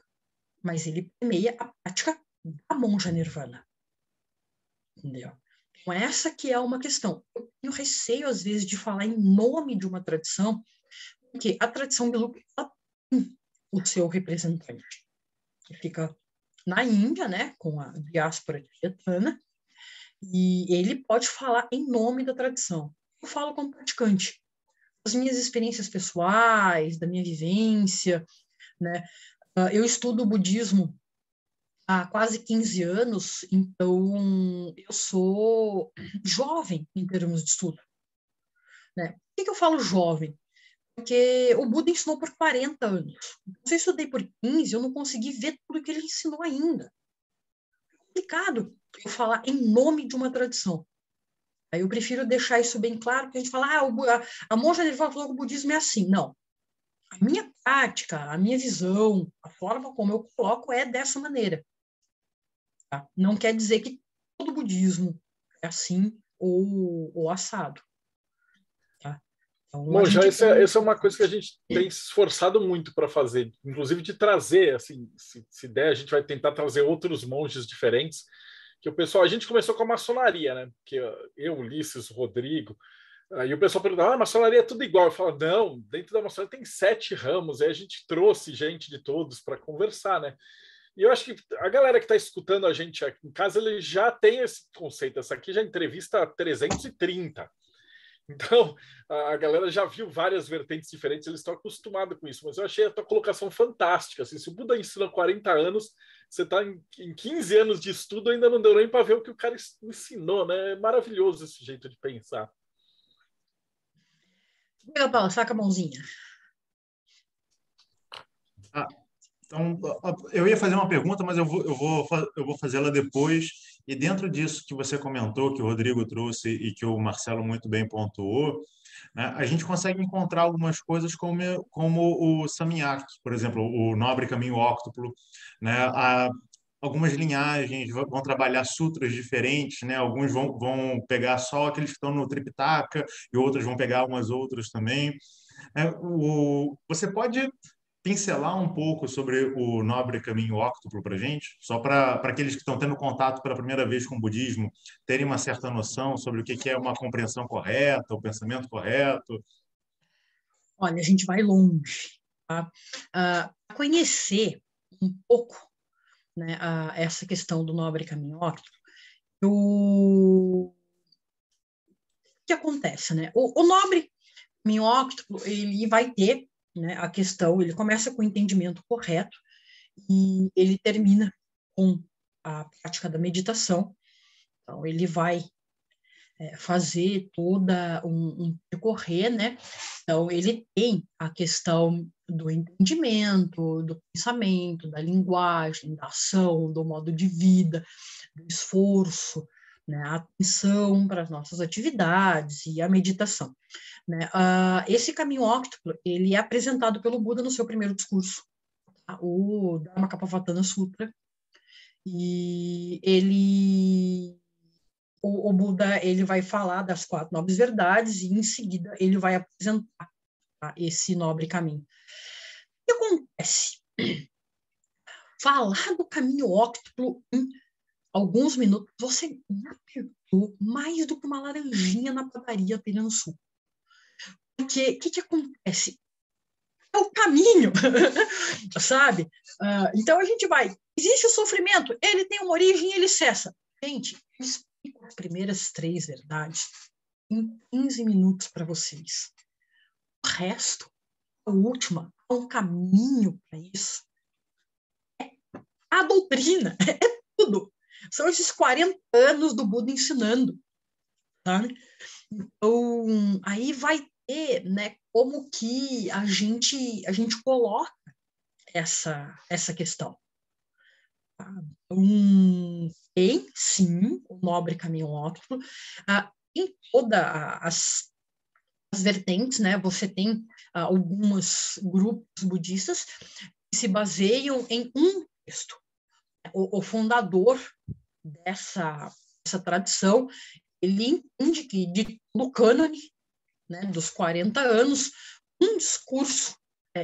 mas ele premia a prática da monja nirvana. Entendeu? Então, essa que é uma questão. Eu tenho receio, às vezes, de falar em nome de uma tradição, porque a tradição Gelug tem o seu representante, que fica na Índia, né, com a diáspora tibetana, e ele pode falar em nome da tradição. Eu falo como praticante, das minhas experiências pessoais, da minha vivência, né? Eu estudo o budismo há quase 15 anos, então eu sou jovem em termos de estudo. Né? Por que eu falo jovem? Porque o Buda ensinou por 40 anos. Se eu estudei por 15, eu não consegui ver tudo que ele ensinou ainda. É complicado eu falar em nome de uma tradição. Aí eu prefiro deixar isso bem claro, porque a gente fala, a monja nirvana falou que o budismo é assim. Não. A minha prática, a minha visão, a forma como eu coloco é dessa maneira. Tá? Não quer dizer que todo budismo é assim ou assado. Bom, já essa é uma coisa que a gente tem se esforçado muito para fazer, inclusive de trazer, assim, se der, a gente vai tentar trazer outros monges diferentes, que o pessoal, a gente começou com a maçonaria, né? Que eu, Ulisses, Rodrigo, aí o pessoal perguntava, a maçonaria é tudo igual. Eu falo, não, dentro da maçonaria tem 7 ramos, aí a gente trouxe gente de todos para conversar, né? E eu acho que a galera que está escutando a gente aqui em casa, ele já tem esse conceito, essa aqui já entrevista 330. Então, a galera já viu várias vertentes diferentes, eles estão acostumados com isso, mas eu achei a tua colocação fantástica. Assim, se o Buda ensina 40 anos, você está em 15 anos de estudo, ainda não deu nem para ver o que o cara ensinou, né? É maravilhoso esse jeito de pensar. Meu Paulo, saca a mãozinha. Então, eu ia fazer uma pergunta, mas eu vou fazê-la depois. E dentro disso que você comentou, que o Rodrigo trouxe e que o Marcelo muito bem pontuou, né, a gente consegue encontrar algumas coisas como o Samyak, por exemplo, o Nobre Caminho Óctuplo, né, algumas linhagens vão trabalhar sutras diferentes, né? Alguns vão pegar só aqueles que estão no Tripitaka e outros vão pegar umas outras também. Você pode pincelar um pouco sobre o Nobre Caminho Óctuplo para a gente? Só para aqueles que estão tendo contato pela primeira vez com o budismo terem uma certa noção sobre o que é uma compreensão correta, o pensamento correto. Olha, a gente vai longe, tá? Conhecer um pouco, né, essa questão do Nobre Caminho Óctuplo, o que acontece, né? O Nobre Caminho Óctuplo, ele vai ter, né, a questão, ele começa com o entendimento correto e ele termina com a prática da meditação. Então, ele vai fazer toda percorrer, né? Então, ele tem a questão do entendimento, do pensamento, da linguagem, da ação, do modo de vida, do esforço, né? A atenção para as nossas atividades e a meditação, né? Esse caminho óctuplo, ele é apresentado pelo Buda no seu primeiro discurso, tá? O Dhammacappavattana Sutra, e o Buda, ele vai falar das 4 nobres verdades e, em seguida, ele vai apresentar, tá, esse nobre caminho. O que acontece? Falar do caminho óctuplo em alguns minutos, você me apertou mais do que uma laranjinha na padaria pegando suco. Porque o que acontece? É o caminho, sabe? Então, a gente vai... Existe o sofrimento, ele tem uma origem e ele cessa. Gente, as primeiras 3 verdades em 15 minutos para vocês. O resto, a última, é um caminho para isso. É a doutrina, é tudo. São esses 40 anos do Buda ensinando, sabe? Então, aí vai ter, né, como que a gente coloca essa questão. Tem, sim, o Nobre Caminho Óctuplo. Em todas as vertentes, né, você tem alguns grupos budistas que se baseiam em um texto. O fundador dessa tradição, ele entende que de todo o cânone, né, dos 40 anos, um discurso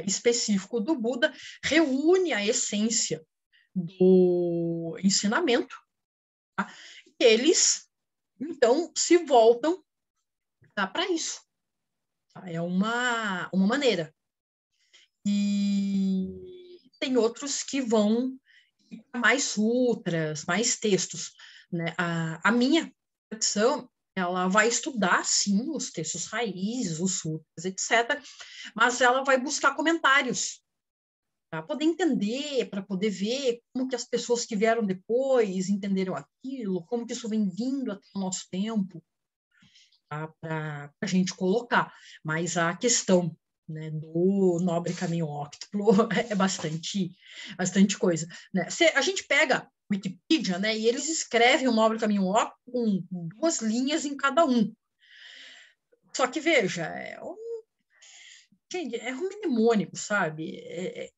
específico do Buda reúne a essência do ensinamento, tá? E eles, então, se voltam, tá, para isso. Tá? É uma maneira. E tem outros que vão mais sutras, mais textos, né? A minha tradição, ela vai estudar, sim, os textos raízes, os sutras, etc., mas ela vai buscar comentários para poder entender, para poder ver como que as pessoas que vieram depois entenderam aquilo, como que isso vem vindo até o nosso tempo, tá? Para a gente colocar. Mas a questão, né, do Nobre Caminho Óctuplo é bastante coisa, né? A gente pega Wikipedia, né, e eles escrevem o Nobre Caminho Óctuplo com 2 linhas em cada um. Só que, veja, gente, é um mnemônico, sabe?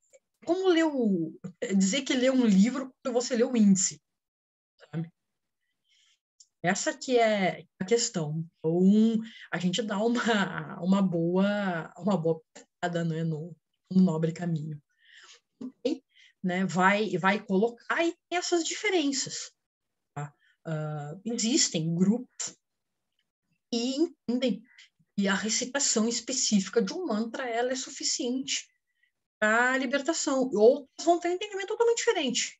Como dizer que lê um livro quando você lê o índice, sabe? Essa que é a questão. Então, a gente dá uma boa pegada, né, no Nobre Caminho. E, né, vai colocar e tem essas diferenças. Tá? Existem grupos que entendem que a recitação específica de um mantra ela é suficiente para a libertação. Outros vão ter um entendimento totalmente diferente,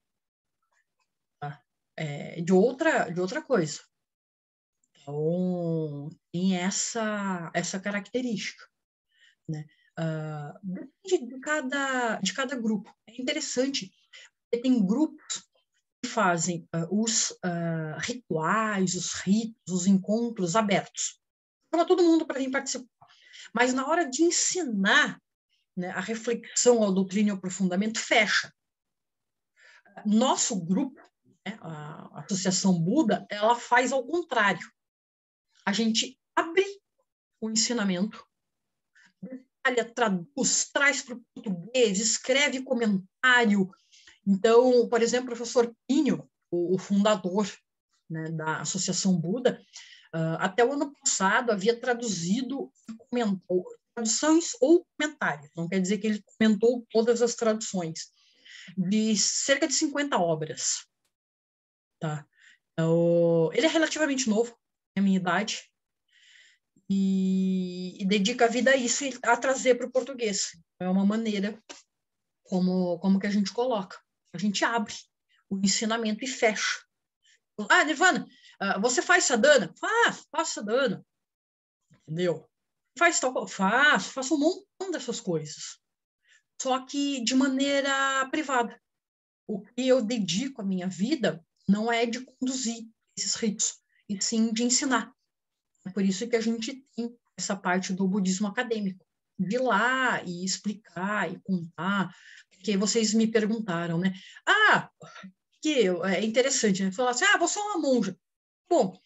tá? De outra coisa. Então, tem essa característica, né? Depende de cada grupo. É interessante, porque tem grupos que fazem os rituais, os ritos, os encontros abertos. Chama todo mundo para vir participar. Mas na hora de ensinar, né, a reflexão, a doutrina e o aprofundamento, fecha. Nosso grupo, né, a Associação Buda, ela faz ao contrário. A gente abre o ensinamento, detalha, traduz, traz para o português, escreve comentário Então, por exemplo, o professor Pinho, o fundador, né, da Associação Buda, até o ano passado havia traduzido, traduções ou comentários, não quer dizer que ele comentou todas as traduções, de cerca de 50 obras. Tá? Então, ele é relativamente novo, é a minha idade, e dedica a vida a isso, a trazer para o português. É uma maneira como que a gente coloca. A gente abre o ensinamento e fecha. Ah, Nirvana, você faz sadhana? Faço sadhana. Entendeu? Faz tal coisa? Faço um montão dessas coisas. Só que de maneira privada. O que eu dedico a minha vida não é de conduzir esses ritos, e sim de ensinar. É por isso que a gente tem essa parte do budismo acadêmico, de ir lá e explicar e contar, porque vocês me perguntaram, né? Que é interessante, né? Falar assim, você é uma monja. Bom,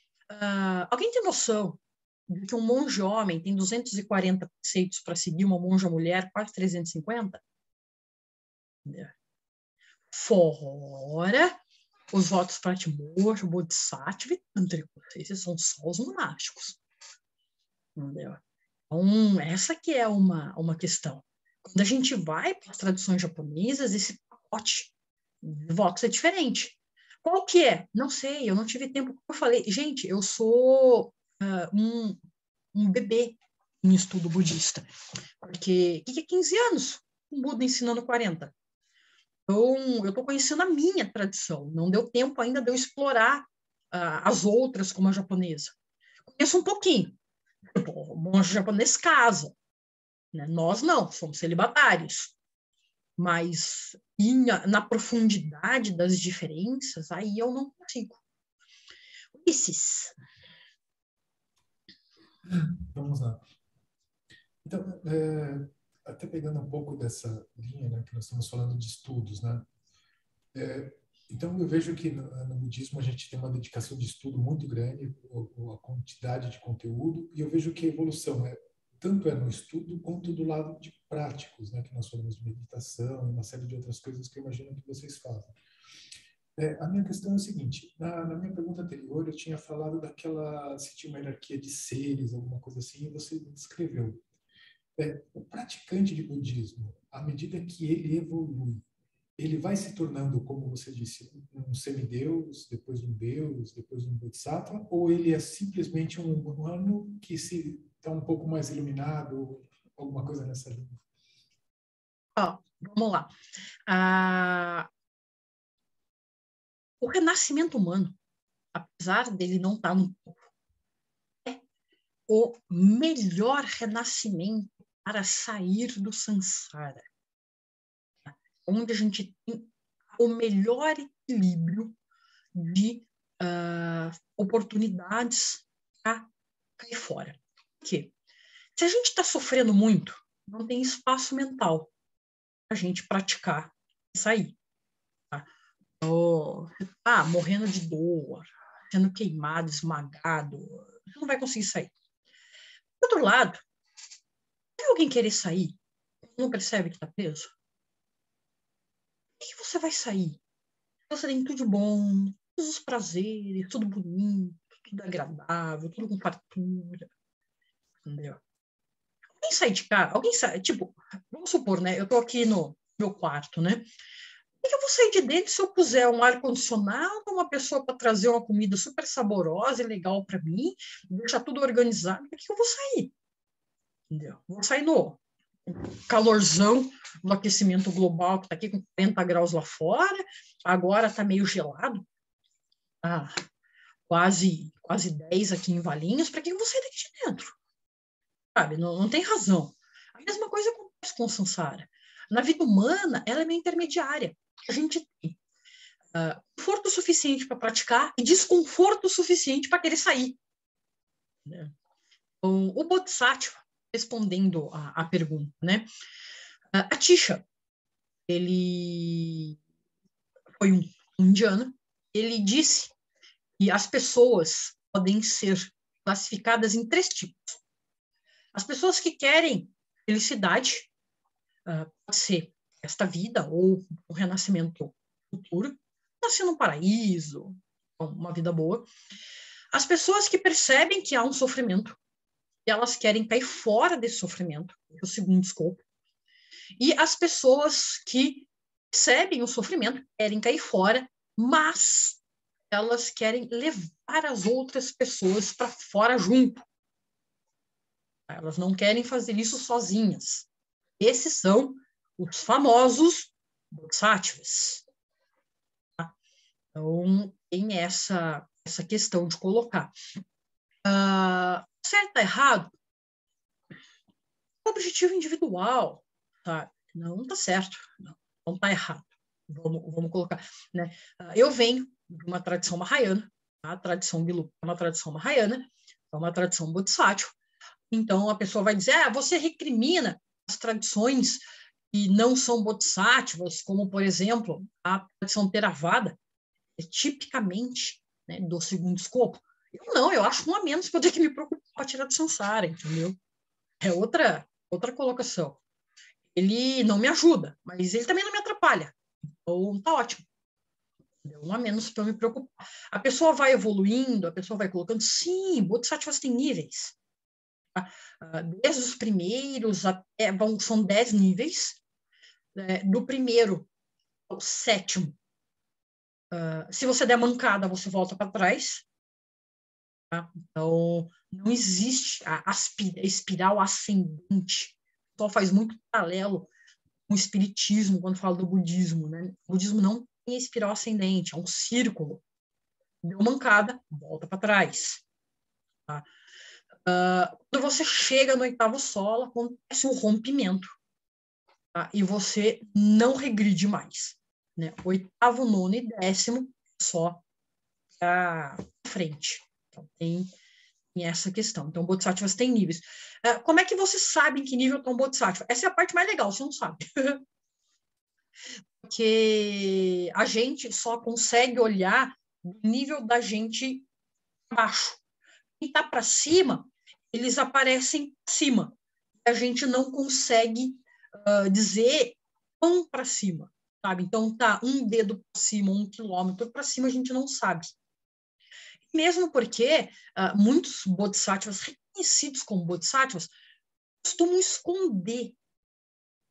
alguém tem noção de que um monge homem tem 240 preceitos para seguir uma monja mulher, quase 350? Fora os votos pratimorto, bodhisattva e tântrico. Esses são só os monásticos. Entendeu? Então, essa que é uma questão. Quando a gente vai para as tradições japonesas, esse pacote de votos é diferente. Qual que é? Não sei, eu não tive tempo. Como eu falei, gente, eu sou um bebê em estudo budista. Porque o que é 15 anos? Um Buda ensinando 40. Então, eu estou conhecendo a minha tradição. Não deu tempo ainda de eu explorar as outras, como a japonesa. Conheço um pouquinho. O monge japonês casa. Né? Nós não, somos celibatários. Mas na profundidade das diferenças, aí eu não consigo. Ulisses. Vamos lá. Então, até pegando um pouco dessa linha, né, que nós estamos falando de estudos, né? Então, eu vejo que no budismo a gente tem uma dedicação de estudo muito grande, a quantidade de conteúdo, e eu vejo que a evolução tanto no estudo quanto do lado de práticos, né, que nós falamos de meditação e uma série de outras coisas que eu imagino que vocês fazem. A minha questão é o seguinte, na minha pergunta anterior eu tinha falado se tinha uma hierarquia de seres, alguma coisa assim, e você descreveu. O praticante de budismo, à medida que ele evolui, ele vai se tornando, como você disse, um semideus, depois um deus, depois um bodhisattva, ou ele é simplesmente um humano que está um pouco mais iluminado, alguma coisa nessa linha? Vamos lá. O renascimento humano, apesar dele não estar no topo, é o melhor renascimento para sair do samsara, onde a gente tem o melhor equilíbrio de oportunidades para cair fora. Por quê? Se a gente está sofrendo muito, não tem espaço mental para a gente praticar e sair. Tá? Morrendo de dor, sendo queimado, esmagado, você não vai conseguir sair. Do outro lado, se alguém querer sair, não percebe que está preso, por que você vai sair? Você tem tudo de bom, todos os prazeres, tudo bonito, tudo agradável, tudo com fartura. Entendeu? Alguém sai de casa, tipo, vamos supor, né? Eu tô aqui no meu quarto, né? Por que eu vou sair de dentro se eu puser um ar-condicionado, uma pessoa para trazer uma comida super saborosa e legal para mim, deixar tudo organizado? Por que eu vou sair? Entendeu? Vou sair no calorzão do aquecimento global, que está aqui com 40 graus lá fora, agora está meio gelado, quase 10 aqui em Valinhos, para que eu vou sair daqui de dentro? Sabe? Não tem razão. A mesma coisa acontece com o samsara. Na vida humana, ela é meio intermediária. A gente tem conforto suficiente para praticar e desconforto suficiente para querer sair. Né? Então, o Bodhisattva, respondendo a pergunta, né? A Tisha, ele foi um indiano, ele disse que as pessoas podem ser classificadas em 3 tipos. As pessoas que querem felicidade, pode ser esta vida ou o renascimento futuro, nascer num paraíso, uma vida boa. As pessoas que percebem que há um sofrimento, e elas querem cair fora desse sofrimento, o segundo escopo. E as pessoas que percebem o sofrimento, querem cair fora, mas elas querem levar as outras pessoas para fora junto. Elas não querem fazer isso sozinhas. Esses são os famosos bodhisattvas. Tá? Então, tem essa questão de colocar. Certo ou errado? Objetivo individual. Tá? Não está certo. Não está errado. Vamos colocar. Né? Eu venho de uma tradição mahayana. A tradição Gelug é uma tradição mahayana. É uma tradição bodhisattva. Então, a pessoa vai dizer, você recrimina as tradições que não são bodhisattvas, como, por exemplo, a tradição Theravada, é tipicamente, né, do segundo escopo. Eu acho um a menos que eu tenho que me preocupar com a tirar do samsara, entendeu? É outra colocação. Ele não me ajuda, mas ele também não me atrapalha. Então, tá ótimo. Um a menos para eu me preocupar. A pessoa vai evoluindo, a pessoa vai colocando, sim, bodhisattvas têm níveis. Desde os primeiros até são 10 níveis, do primeiro ao sétimo. Se você der mancada, você volta para trás. Tá? Então, não existe a espiral ascendente. O pessoal faz muito paralelo com o espiritismo quando fala do budismo. Né? O budismo não tem espiral ascendente, é um círculo. Deu mancada, volta para trás. Tá? Quando você chega no oitavo solo, acontece um rompimento. Tá? E você não regride mais. Né? Oitavo, nono e décimo só para frente. Então, tem essa questão. Então, bodhisattvas têm níveis. Como é que você sabe em que nível está um bodhisattva? Essa é a parte mais legal, você não sabe. Porque a gente só consegue olhar o nível da gente abaixo. Quem está para cima, eles aparecem acima. A gente não consegue dizer quão para cima, sabe? Então, tá um dedo para cima, 1 quilômetro para cima, a gente não sabe. Mesmo porque muitos bodhisattvas reconhecidos como bodhisattvas costumam esconder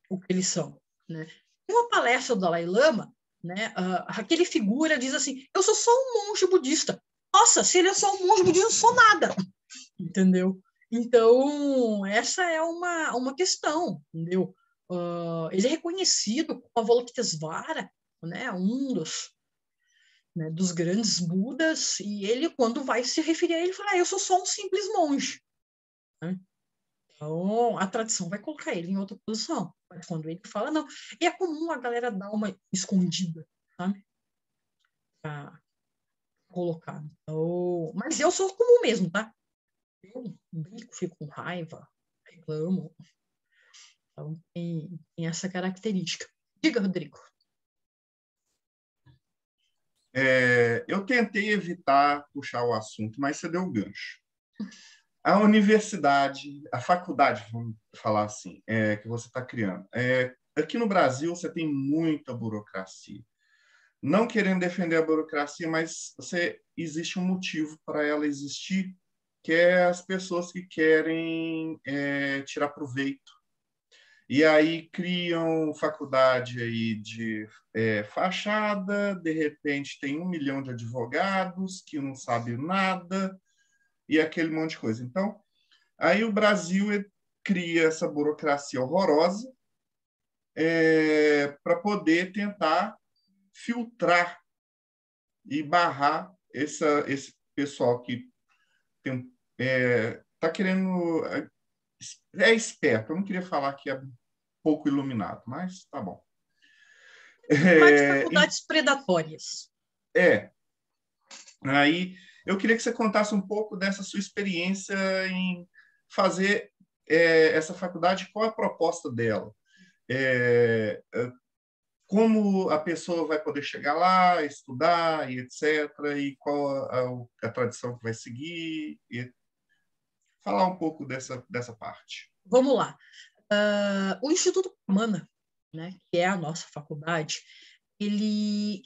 o que eles são. Né? Em uma palestra do Dalai Lama, né, aquele figura diz assim, eu sou só um monge budista. Nossa, se ele é só um monge budista, eu não sou nada. Entendeu? Então, essa é uma questão, entendeu? Ele é reconhecido como Avalokitesvara, né, um dos grandes Budas, e ele, quando vai se referir a ele, fala, eu sou só um simples monge. Né? Então, a tradição vai colocar ele em outra posição. Mas quando ele fala, não. E é comum a galera dar uma escondida, sabe? Pra colocar. Então, mas eu sou comum mesmo, tá? Eu brinco, fico com raiva, reclamo. Então, tem essa característica. Diga, Rodrigo. Eu tentei evitar puxar o assunto, mas você deu o gancho. A universidade, a faculdade, vamos falar assim, que você está criando. Aqui no Brasil, você tem muita burocracia. Não querendo defender a burocracia, mas existe um motivo para ela existir, que é as pessoas que querem tirar proveito. E aí criam faculdade aí de fachada, de repente tem 1 milhão de advogados que não sabem nada, e aquele monte de coisa. Então, aí o Brasil cria essa burocracia horrorosa para poder tentar filtrar e barrar esse pessoal que está querendo... É esperto, eu não queria falar que é pouco iluminado, mas tá bom. Faculdades predatórias. Aí eu queria que você contasse um pouco dessa sua experiência em fazer essa faculdade, qual a proposta dela? Como a pessoa vai poder chegar lá, estudar e etc., e qual a tradição que vai seguir, e falar um pouco dessa parte. Vamos lá. O Instituto Pramana, né, que é a nossa faculdade, ele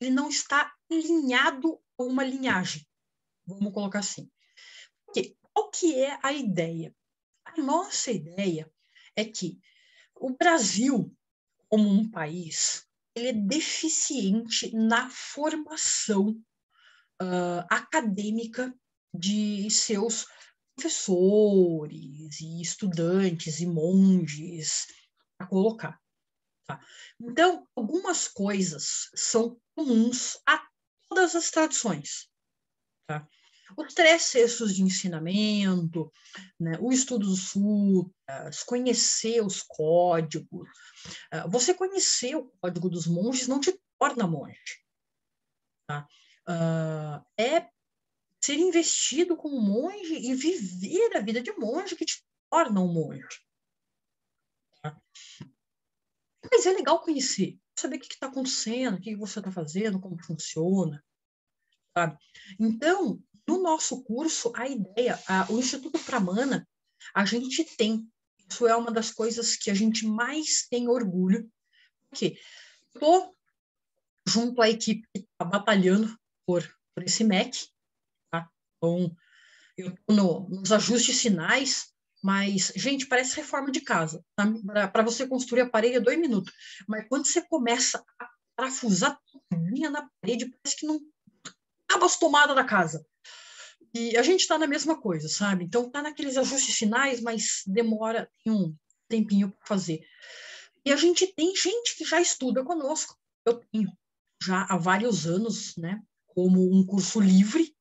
ele não está alinhado a uma linhagem, vamos colocar assim. Porque qual que é a ideia? A nossa ideia é que o Brasil, como um país, ele é deficiente na formação acadêmica de seus professores e estudantes e monges, a colocar. Tá? Então, algumas coisas são comuns a todas as tradições. Tá? Os 3 cestos de ensinamento, né, o estudo dos sutras, conhecer os códigos. Você conhecer o código dos monges não te torna monge. Tá? É ser investido como monge e viver a vida de monge que te torna um monge. Tá? Mas é legal conhecer, saber o que está acontecendo, o que você está fazendo, como funciona. Sabe? Então, no nosso curso, a ideia, o Instituto Pramana, a gente tem, isso é uma das coisas que a gente mais tem orgulho, porque estou junto à equipe que está batalhando por esse MEC, tá? Então, eu estou nos ajustes finais, mas, gente, parece reforma de casa. Tá? Para você construir a parede é 2 minutos. Mas quando você começa a parafusar tudo na parede, parece que não acaba as tomadas da casa. E a gente está na mesma coisa, sabe? Então, está naqueles ajustes finais, mas demora um tempinho para fazer. E a gente tem gente que já estuda conosco. Eu tenho já há vários anos, né? Como um curso livre.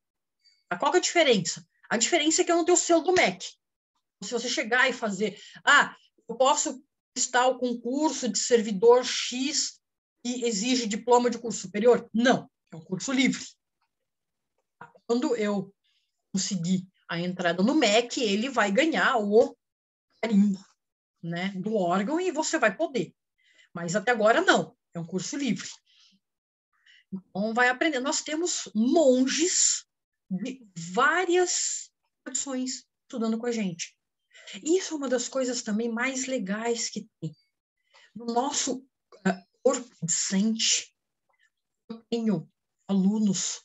Qual que é a diferença? A diferença é que eu não tenho o selo do MEC. Se você chegar e fazer, eu posso prestar o concurso de servidor X e exige diploma de curso superior? Não, é um curso livre. Quando eu conseguir a entrada no MEC, ele vai ganhar o carimbo, né, do órgão e você vai poder. Mas até agora não, é um curso livre. Então vai aprender. Nós temos monges de várias tradições estudando com a gente. Isso é uma das coisas também mais legais que tem. No nosso corpo docente, eu tenho alunos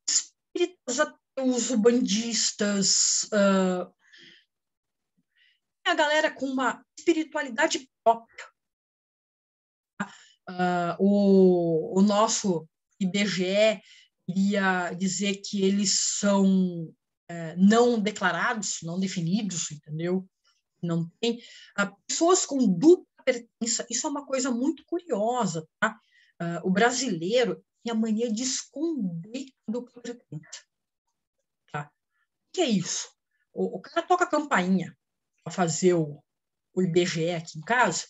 espíritas ateus, bandistas, a galera com uma espiritualidade própria. O nosso IBGE iria dizer que eles são não declarados, não definidos, entendeu? Não tem pessoas com dupla pertença. Isso é uma coisa muito curiosa, tá? O brasileiro tem a mania de esconder a dupla pertença. Tá? O que é isso? O cara toca a campainha para fazer o IBGE aqui em casa.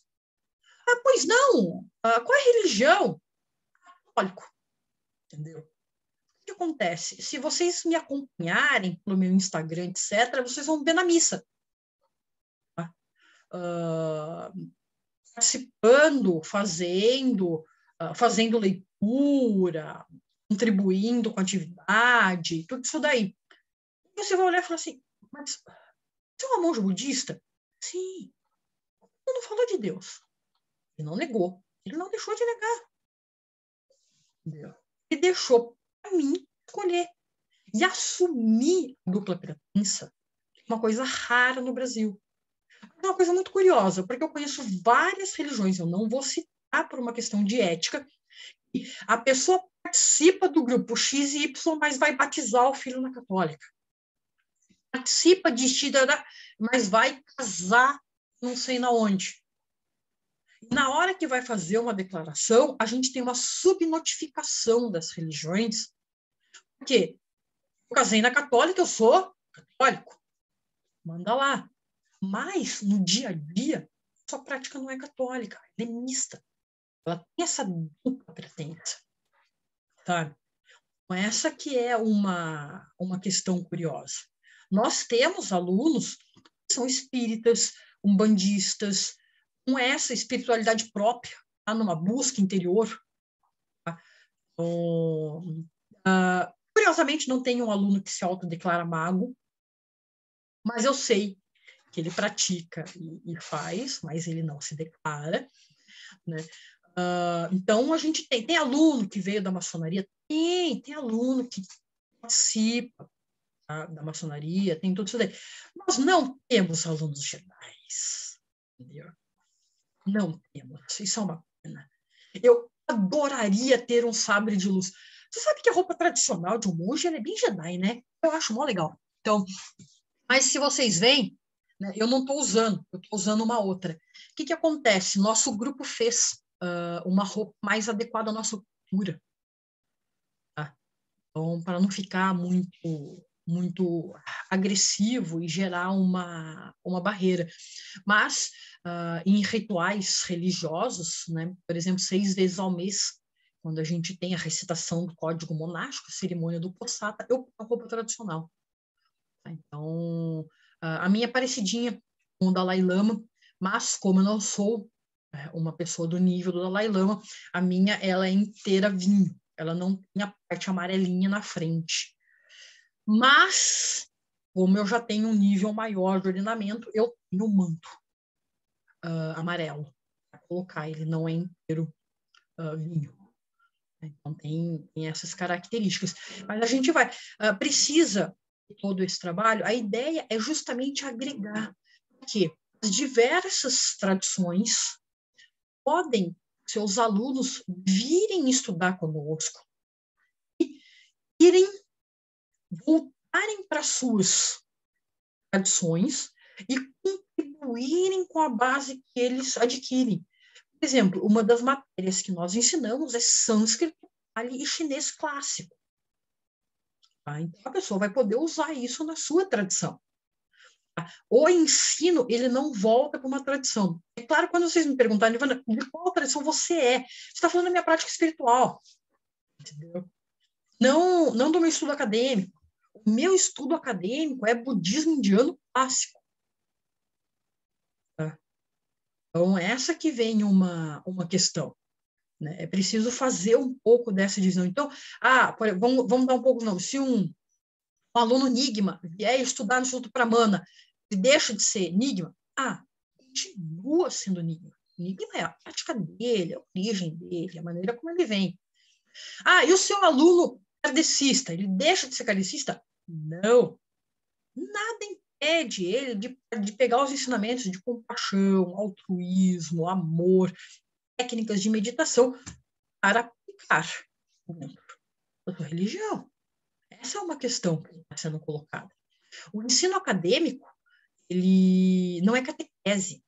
Pois não. Qual é a religião? Católico. Entendeu? O que acontece? Se vocês me acompanharem pelo meu Instagram, etc., vocês vão ver na missa. Tá? Participando, fazendo leitura, contribuindo com atividade, tudo isso daí. E você vai olhar e falar assim, mas você é uma monja budista? Sim. Ele não falou de Deus. Ele não negou. Ele não deixou de negar. Entendeu? Ele deixou para mim escolher. E assumir a dupla pertença é uma coisa rara no Brasil. É uma coisa muito curiosa, porque eu conheço várias religiões, eu não vou citar por uma questão de ética, e a pessoa participa do grupo X e Y, mas vai batizar o filho na católica. Participa de mas vai casar não sei na onde. Na hora que vai fazer uma declaração, a gente tem uma subnotificação das religiões, porque eu casei na católica, eu sou católico. Manda lá. Mas, no dia a dia, sua prática não é católica, ela é mista. Ela tem essa dupla pertença. Sabe? Então, essa que é uma questão curiosa. Nós temos alunos que são espíritas, umbandistas, com essa espiritualidade própria, tá? Numa busca interior. Tá? Curiosamente, não tem um aluno que se autodeclara mago, mas eu sei que ele pratica e faz, mas ele não se declara. né? Então, a gente tem aluno que veio da maçonaria, tem aluno que participa, tá, da maçonaria, tem tudo isso daí. Nós não temos alunos Jedi, entendeu? Não temos, isso é uma pena. Eu adoraria ter um sabre de luz. Você sabe que a roupa tradicional de um monge ela é bem Jedi, né? Eu acho mó legal. Então, mas se vocês veem, né, eu não estou usando, eu estou usando uma outra. O que acontece? Nosso grupo fez uma roupa mais adequada à nossa cultura. Tá? Então, para não ficar muito agressivo e gerar uma barreira. Mas, em rituais religiosos, né, por exemplo, 6 vezes ao mês, quando a gente tem a recitação do Código Monástico, a cerimônia do Possata, eu ponho a roupa tradicional. Então, a minha é parecidinha com o Dalai Lama, mas como eu não sou uma pessoa do nível do Dalai Lama, a minha ela é inteira vinho, ela não tem a parte amarelinha na frente. Mas, como eu já tenho um nível maior de ordenamento, eu tenho um manto amarelo para colocar, ele não é inteiro vinho. Então, tem essas características. Mas a gente precisa de todo esse trabalho, a ideia é justamente agregar, porque as diversas tradições podem seus alunos virem estudar conosco e voltarem para suas tradições e contribuírem com a base que eles adquirem. Por exemplo, uma das matérias que nós ensinamos é sânscrito, pali e chinês clássico. Tá? Então, a pessoa vai poder usar isso na sua tradição. Tá? O ensino, ele não volta para uma tradição. É claro, quando vocês me perguntarem, de qual tradição você é? Você está falando da minha prática espiritual. Entendeu? Não do meu estudo acadêmico. O meu estudo acadêmico é budismo indiano clássico. Tá? Então, essa que vem uma questão. Né? É preciso fazer um pouco dessa divisão. Então, vamos dar um pouco de nome. Se um aluno Enigma vier estudar no Instituto Pramana e deixa de ser Enigma, continua sendo Enigma. Enigma é a prática dele, a origem dele, a maneira como ele vem. E o seu aluno kardecista, ele deixa de ser kardecista? Não. Nada impede ele de pegar os ensinamentos de compaixão, altruísmo, amor, técnicas de meditação para aplicar dentro da sua religião. Essa é uma questão que está sendo colocada. O ensino acadêmico, ele não é catequese,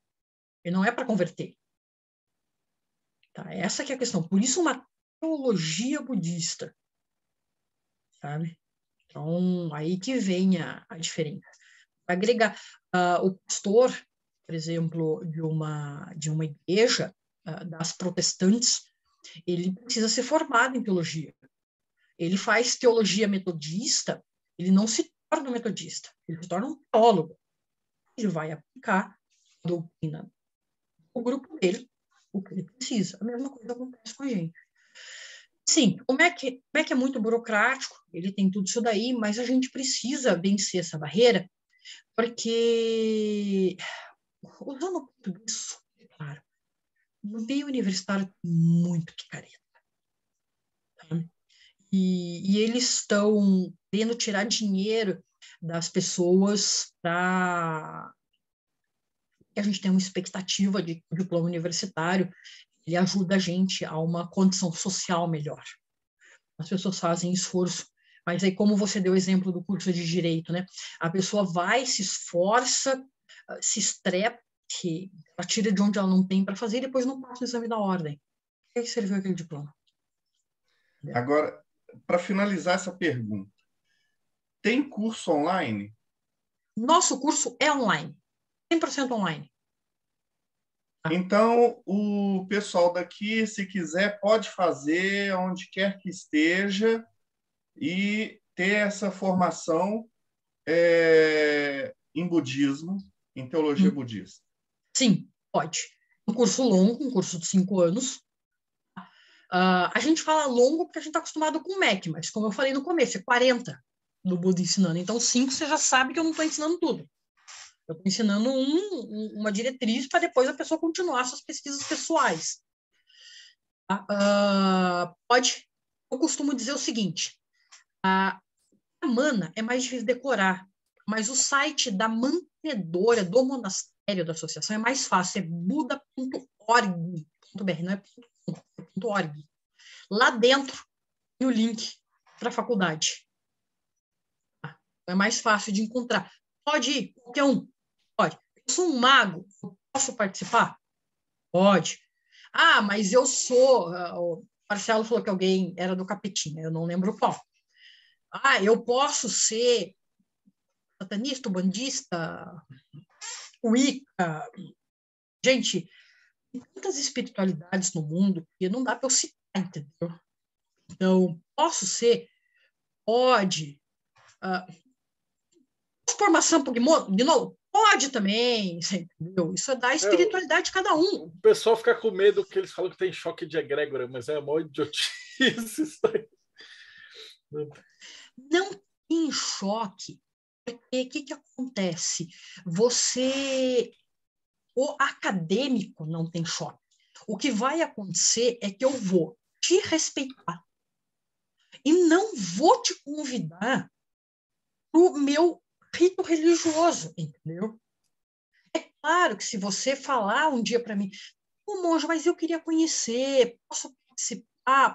ele não é para converter. Tá? Essa que é a questão. Por isso, uma teologia budista. Sabe? Então, aí que vem a diferença. Agregar o pastor, por exemplo, de uma igreja das protestantes, ele precisa ser formado em teologia. Ele faz teologia metodista, ele não se torna um metodista, ele se torna um teólogo. Ele vai aplicar a doutrina do grupo dele, o que ele precisa. A mesma coisa acontece com a gente. Sim, o MEC é muito burocrático, ele tem tudo isso daí, mas a gente precisa vencer essa barreira, porque, usando o português, claro, no meio universitário tem muito picareta. Tá? E eles estão querendo tirar dinheiro das pessoas para que a gente tenha uma expectativa de diploma universitário. Ele ajuda a gente a uma condição social melhor. As pessoas fazem esforço, mas aí como você deu o exemplo do curso de Direito, né? A pessoa vai, se esforça, se estrepa, ela tira de onde ela não tem para fazer e depois não passa no exame da ordem. Para que serviu aquele diploma? Agora, para finalizar essa pergunta, tem curso online? Nosso curso é online, 100% online. Então, o pessoal daqui, se quiser, pode fazer onde quer que esteja e ter essa formação em budismo, em teologia budista. Sim, pode. Um curso longo, um curso de 5 anos. A gente fala longo porque a gente está acostumado com o MEC, mas como eu falei no começo, é 40 do Buda ensinando. Então, 5 você já sabe que eu não estou ensinando tudo. Eu estou ensinando uma diretriz para depois a pessoa continuar suas pesquisas pessoais. Eu costumo dizer o seguinte, a mana é mais difícil decorar, mas o site da mantenedora do monastério da associação é mais fácil, é buda.org.br, não é .org. Lá dentro tem o link para a faculdade. É mais fácil de encontrar. Pode ir, qualquer um. Pode. Eu sou um mago, eu posso participar? Pode. Mas eu sou... O Marcelo falou que alguém era do Capetinha, eu não lembro qual. Eu posso ser satanista, bandista, wicca. Gente, tem tantas espiritualidades no mundo que não dá para eu citar, entendeu? Então, posso ser? Pode. Posso pôr maçã de novo? Pode também, entendeu? Isso é da espiritualidade de cada um. O pessoal fica com medo que eles falam que tem choque de egrégora, mas é uma idiotice isso aí. Não tem choque, porque o que acontece? O acadêmico não tem choque. O que vai acontecer é que eu vou te respeitar e não vou te convidar para o meu rito religioso, entendeu? É claro que se você falar um dia para mim, monge, mas eu queria conhecer, posso participar,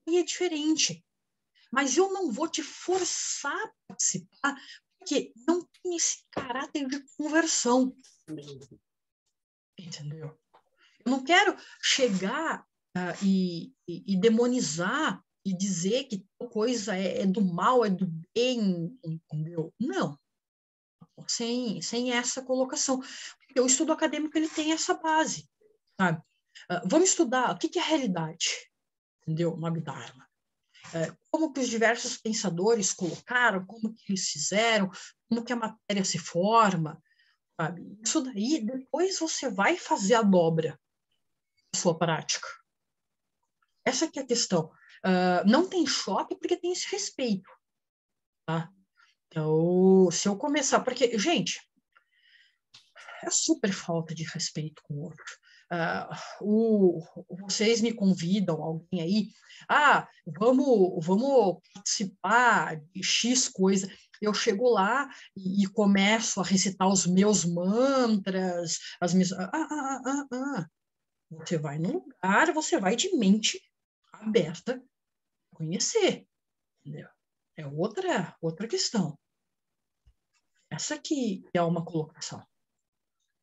aí é diferente. Mas eu não vou te forçar a participar, porque não tem esse caráter de conversão. Entendeu? Eu não quero chegar e demonizar e dizer que tal coisa é do mal, é do bem, entendeu? Não. Sem essa colocação. Porque o estudo acadêmico ele tem essa base. Sabe? Vamos estudar o que é a realidade, entendeu? No Abhidharma. Como que os diversos pensadores colocaram, como que eles fizeram, como que a matéria se forma, sabe? Isso daí, depois você vai fazer a dobra da sua prática. Essa que é a questão. Não tem choque porque tem esse respeito. Tá? Então, se eu começar... Porque, gente, é super falta de respeito com o outro. Vocês me convidam, alguém aí, vamos participar de X coisa. Eu chego lá e começo a recitar os meus mantras, as minhas... Você vai no lugar, você vai de mente aberta a conhecer. Entendeu? É outra questão. Essa aqui é uma colocação.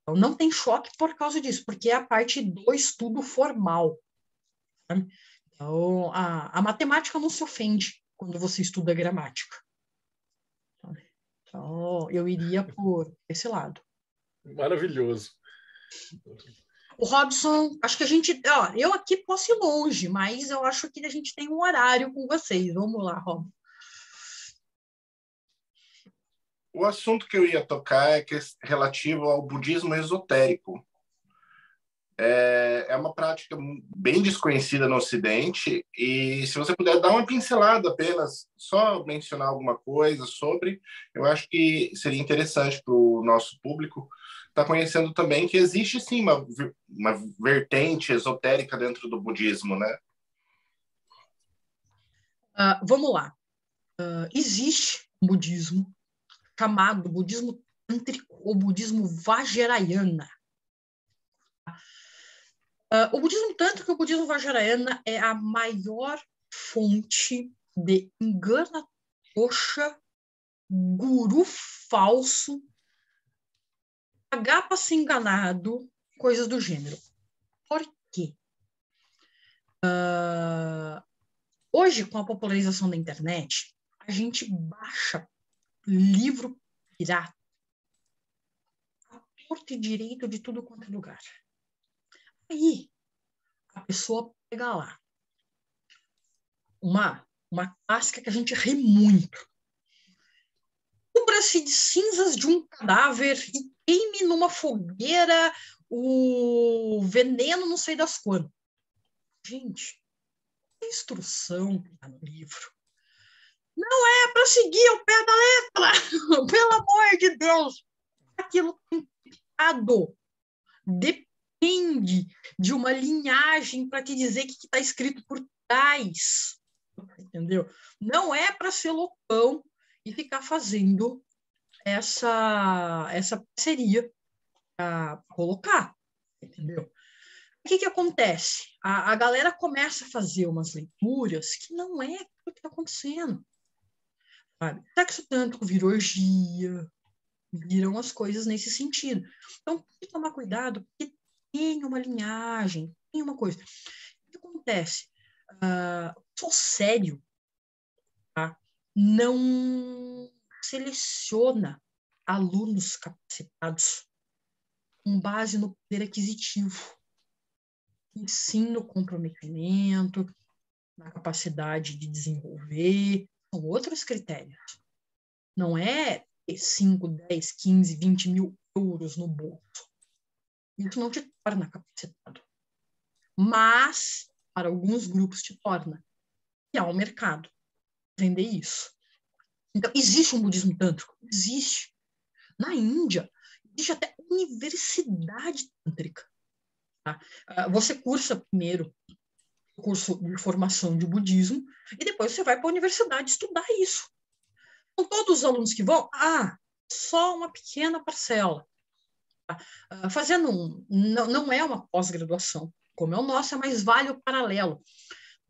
Então, não tem choque por causa disso, porque é a parte do estudo formal. Sabe? Então, a matemática não se ofende quando você estuda gramática. Então, eu iria por esse lado. Maravilhoso. O Robson, acho que a gente... eu aqui posso ir longe, mas eu acho que a gente tem um horário com vocês. Vamos lá, Robson. O assunto que eu ia tocar é relativo ao budismo esotérico. É uma prática bem desconhecida no Ocidente, e se você puder dar uma pincelada apenas, só mencionar alguma coisa sobre, eu acho que seria interessante para o nosso público estar conhecendo também que existe sim uma vertente esotérica dentro do budismo, né? Vamos lá. Existe um budismo chamado budismo tântrico ou budismo vajrayana. O budismo tântrico e o budismo vajrayana é a maior fonte de engana coxa, guru falso, pagar para ser enganado, coisas do gênero. Por quê? Hoje, com a popularização da internet, a gente baixa livro pirata a torto e direito de tudo quanto é lugar. Aí, a pessoa pega lá uma clássica que a gente ri muito. Cubra-se de cinzas de um cadáver e queime numa fogueira o veneno não sei das quantas. Gente, a instrução que está no livro não é para seguir ao pé da letra. Pelo amor de Deus. Aquilo tem pecado. Depende depende de uma linhagem para te dizer o que está escrito por trás. Entendeu? Não é para ser loucão e ficar fazendo essa parceria para colocar. Entendeu? O que acontece? A galera começa a fazer umas leituras que não é aquilo que está acontecendo. Sabe? Sexo tântrico virou orgia, viram as coisas nesse sentido. Então, tem que tomar cuidado, porque tem uma linhagem, tem uma coisa. O que acontece? O pessoal sério, tá? Não seleciona alunos capacitados com base no poder aquisitivo, e sim no comprometimento, na capacidade de desenvolver, são outros critérios. Não é 5, 10, 15, 20 mil euros no bolso. Isso não te torna capacitado. Mas, para alguns grupos, te torna. E há um mercado vender isso. Então, existe um budismo tântrico? Existe. Na Índia, existe até universidade tântrica. Tá? Você cursa primeiro o curso de formação de budismo e depois você vai para a universidade estudar isso. Então, todos os alunos que vão, só uma pequena parcela. Fazendo não é uma pós-graduação, como é o nosso, mas vale o paralelo.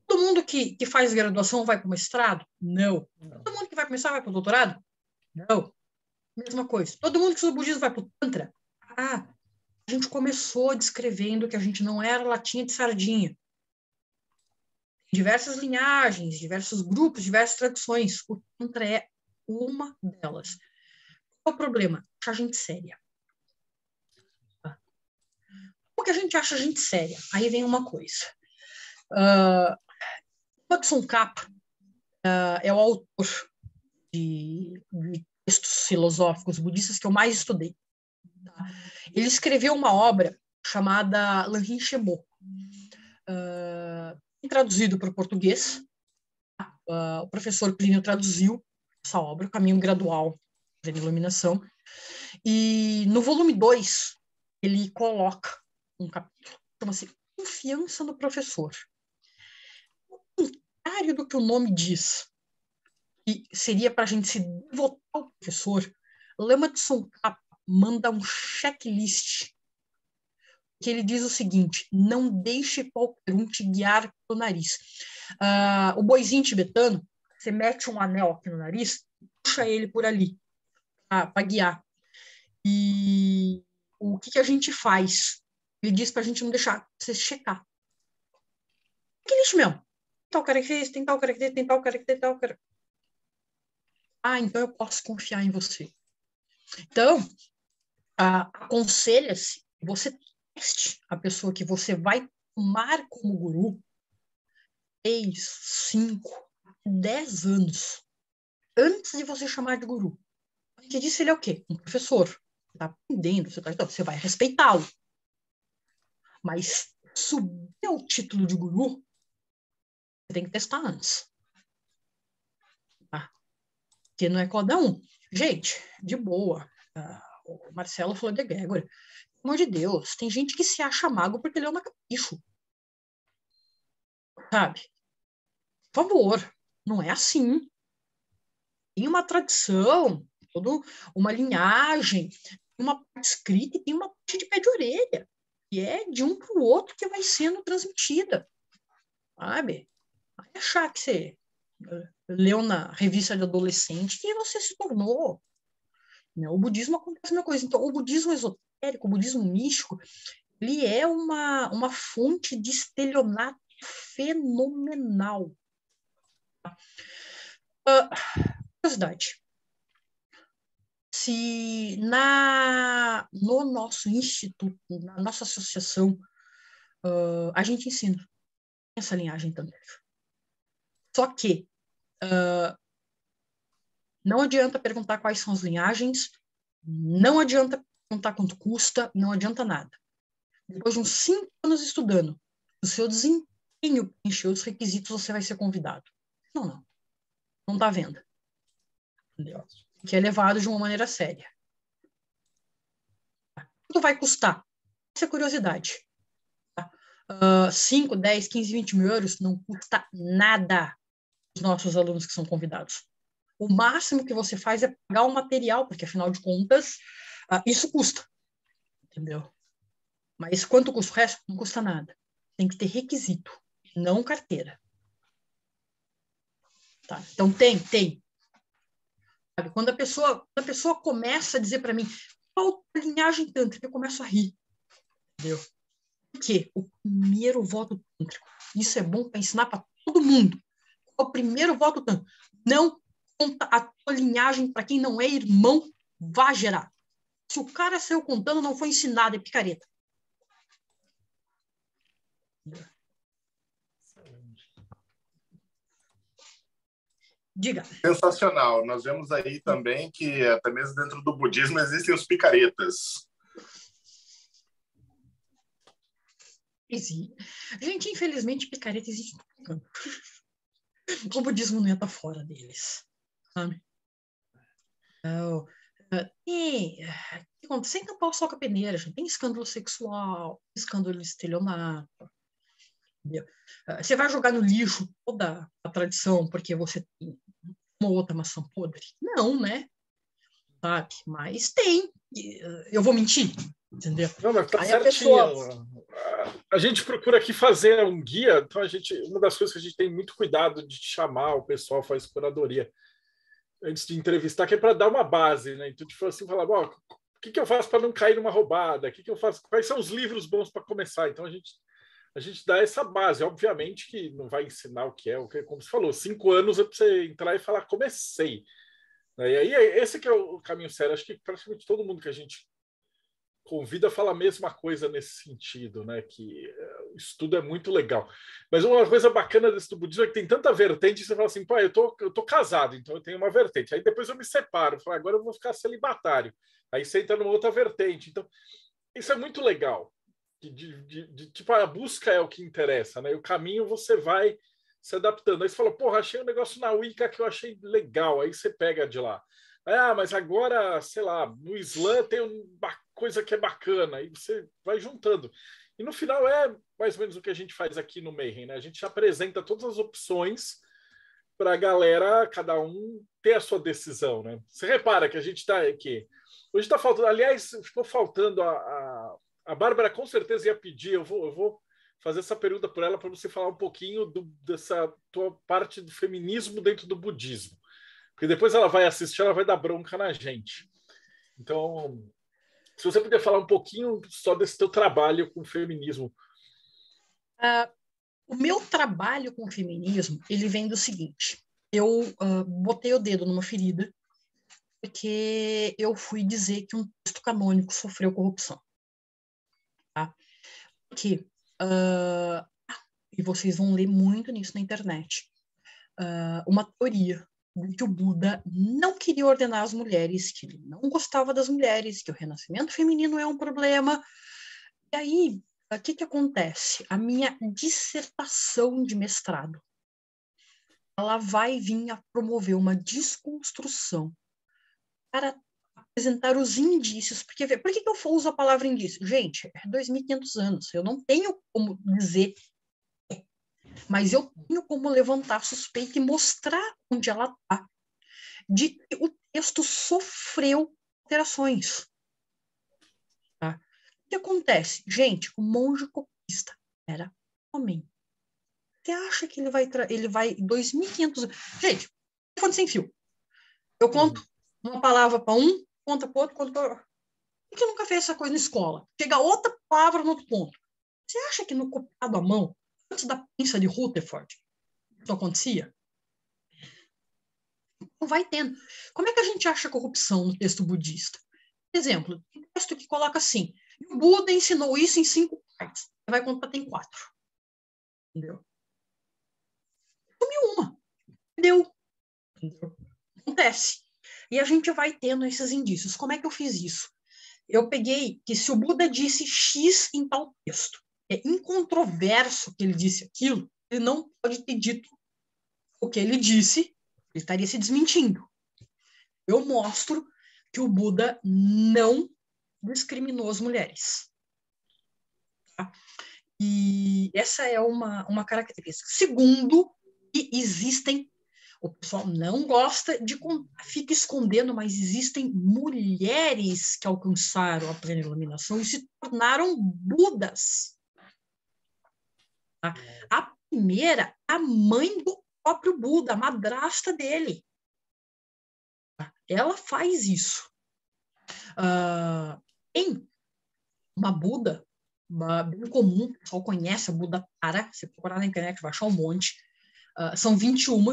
Todo mundo que faz graduação vai para o mestrado? Não. Todo mundo que vai para o mestrado vai para o doutorado? Não. Mesma coisa. Todo mundo que estuda budismo vai para o tantra? A gente começou descrevendo que a gente não era latinha de sardinha. Diversas linhagens, diversos grupos, diversas tradições. O tantra é uma delas. Qual é o problema? Achar gente séria. Como que a gente acha gente séria? Aí vem uma coisa. Hudson Capa é o autor de textos filosóficos budistas que eu mais estudei. Tá? Ele escreveu uma obra chamada Lanrin Shemo, traduzido para o português. O professor Plínio traduziu essa obra, O Caminho Gradual da Iluminação. E no volume 2, ele coloca um capítulo, chama-se Confiança no Professor. O contrário do que o nome diz, que seria para a gente se devotar ao professor, Lama Tson Kapa manda um checklist que ele diz o seguinte: não deixe qualquer um te guiar pelo nariz. O boizinho tibetano, você mete um anel aqui no nariz, puxa ele por ali para guiar. E o que a gente faz? Ele diz para a gente não deixar você checar. Checklist mesmo. Tal característica, tem tal característica, tem tal característica, tem tal característica. Então eu posso confiar em você. Então, aconselha-se que você teste a pessoa que você vai tomar como guru 3, 5, 10 anos antes de você chamar de guru. Antes disso, ele é o quê? Um professor. Você está aprendendo, então você vai respeitá-lo. Mas subir ao título de guru, você tem que testar antes. Porque não é cada um. Gente, de boa. O Marcelo falou de Gregor. Pelo amor de Deus, tem gente que se acha mago porque ele é um capricho. Sabe? Por favor, não é assim. Tem uma tradição, toda uma linhagem, uma parte escrita e tem uma parte de pé de orelha. E é de um para o outro que vai sendo transmitida. Sabe? Vai achar que você leu na revista de adolescente que você se tornou. O budismo acontece a mesma coisa. Então, o budismo esotérico, o budismo místico, ele é uma fonte de estelionato fenomenal. Curiosidade. Se no nosso instituto, na nossa associação, a gente ensina essa linhagem também. Só que não adianta perguntar quais são as linhagens, não adianta perguntar quanto custa, não adianta nada. Depois de uns 5 anos estudando, o seu desempenho encher os requisitos, você vai ser convidado. Não está à venda. Entendeu? Que é levado de uma maneira séria. Quanto vai custar? Essa é curiosidade. 5, 10, 15, 20 mil euros não custa nada os nossos alunos que são convidados. O máximo que você faz é pagar o material, porque, afinal de contas, isso custa. Entendeu? Mas quanto custa o resto? Não custa nada. Tem que ter requisito, não carteira. Tá? Então, tem. Sabe? Quando a pessoa começa a dizer para mim, qual a linhagem tântrica, eu começo a rir. Entendeu? Por quê? O primeiro voto tântrico. Isso é bom para ensinar para todo mundo. O primeiro voto tântrico. Não conta a tua linhagem para quem não é irmão, vá gerar. Se o cara saiu contando, não foi ensinado, é picareta. Diga. Sensacional. Nós vemos aí também que até mesmo dentro do budismo existem os picaretas. Existe. Gente, infelizmente, picareta existe no campo. O budismo não entra fora deles. Sabe? Sem tampar o sol com a peneira, gente. Tem escândalo sexual, escândalo de estelionato. Entendeu? Você vai jogar no lixo toda a tradição porque você tem uma outra maçã podre? Não, né? Sabe? Mas tem. Eu vou mentir? Entendeu? Não, mas tá aí certinho. A pessoa... A gente procura aqui fazer um guia, então uma das coisas que a gente tem muito cuidado de chamar o pessoal, faz curadoria, antes de entrevistar, que é para dar uma base, né? Então, tipo assim, falar, o que eu faço para não cair numa roubada? O que eu faço? Quais são os livros bons para começar? Então, a gente dá essa base. Obviamente que não vai ensinar o que é, como você falou, 5 anos é para você entrar e falar, comecei. E aí, esse que é o caminho sério. Acho que praticamente todo mundo que a gente convida a falar a mesma coisa nesse sentido, né? Que o estudo é muito legal. Mas uma coisa bacana desse do budismo é que tem tanta vertente, você fala assim, pô, eu tô casado, então eu tenho uma vertente. Aí depois eu me separo, falo, agora eu vou ficar celibatário. Aí você entra numa outra vertente. Então, isso é muito legal. Tipo, a busca é o que interessa, né? E o caminho você vai se adaptando. Aí você fala, porra, achei um negócio na Wicca que eu achei legal. Aí você pega de lá. Mas agora, sei lá, no Islã tem uma coisa que é bacana. Aí você vai juntando. E no final é mais ou menos o que a gente faz aqui no Mayhem, né? A gente apresenta todas as opções para a galera, cada um ter a sua decisão, né? Você repara que a gente está aqui. Hoje está faltando, aliás, ficou faltando a Bárbara com certeza ia pedir, eu vou fazer essa pergunta por ela para você falar um pouquinho dessa tua parte do feminismo dentro do budismo. Porque depois ela vai assistir, ela vai dar bronca na gente. Então, se você puder falar um pouquinho só desse teu trabalho com o feminismo. O meu trabalho com o feminismo, ele vem do seguinte. Eu botei o dedo numa ferida porque eu fui dizer que um texto canônico sofreu corrupção. Tá? Porque, e vocês vão ler muito nisso na internet, uma teoria de que o Buda não queria ordenar as mulheres, que ele não gostava das mulheres, que o renascimento feminino é um problema. E aí, o que acontece? A minha dissertação de mestrado, ela vai vir a promover uma desconstrução para apresentar os indícios. Porque, por que eu uso a palavra indício? Gente, é 2.500 anos, eu não tenho como dizer, mas eu tenho como levantar suspeita e mostrar onde ela está, de que o texto sofreu alterações. Tá? O que acontece? Gente, o monge copista era homem. Você acha que ele vai 2.500 anos? Gente, telefone sem fio. Eu conto uma palavra para um, conta para outro, conta para outro. Por que nunca fez essa coisa na escola? Chega outra palavra no outro ponto. Você acha que no copiado à mão, antes da pinça de Rutherford, isso acontecia? Não vai tendo. Como é que a gente acha corrupção no texto budista? Por exemplo, tem um texto que coloca assim, o Buda ensinou isso em 5 partes. Você vai contar, tem 4. Entendeu? Sumiu uma. Entendeu? Acontece. E a gente vai tendo esses indícios. Como é que eu fiz isso? Eu peguei que se o Buda disse X em tal texto, é incontroverso que ele disse aquilo, ele não pode ter dito o que ele disse, ele estaria se desmentindo. Eu mostro que o Buda não discriminou as mulheres. Tá? E essa é uma característica. Segundo, que existem, o pessoal não gosta de contar, fica escondendo, mas existem mulheres que alcançaram a plena iluminação e se tornaram Budas. Tá? A primeira, a mãe do próprio Buda, a madrasta dele. Tá? Ela faz isso. Tem uma Buda bem comum, o pessoal conhece a Buda Tara, você procurar na internet vai achar um monte. São 21.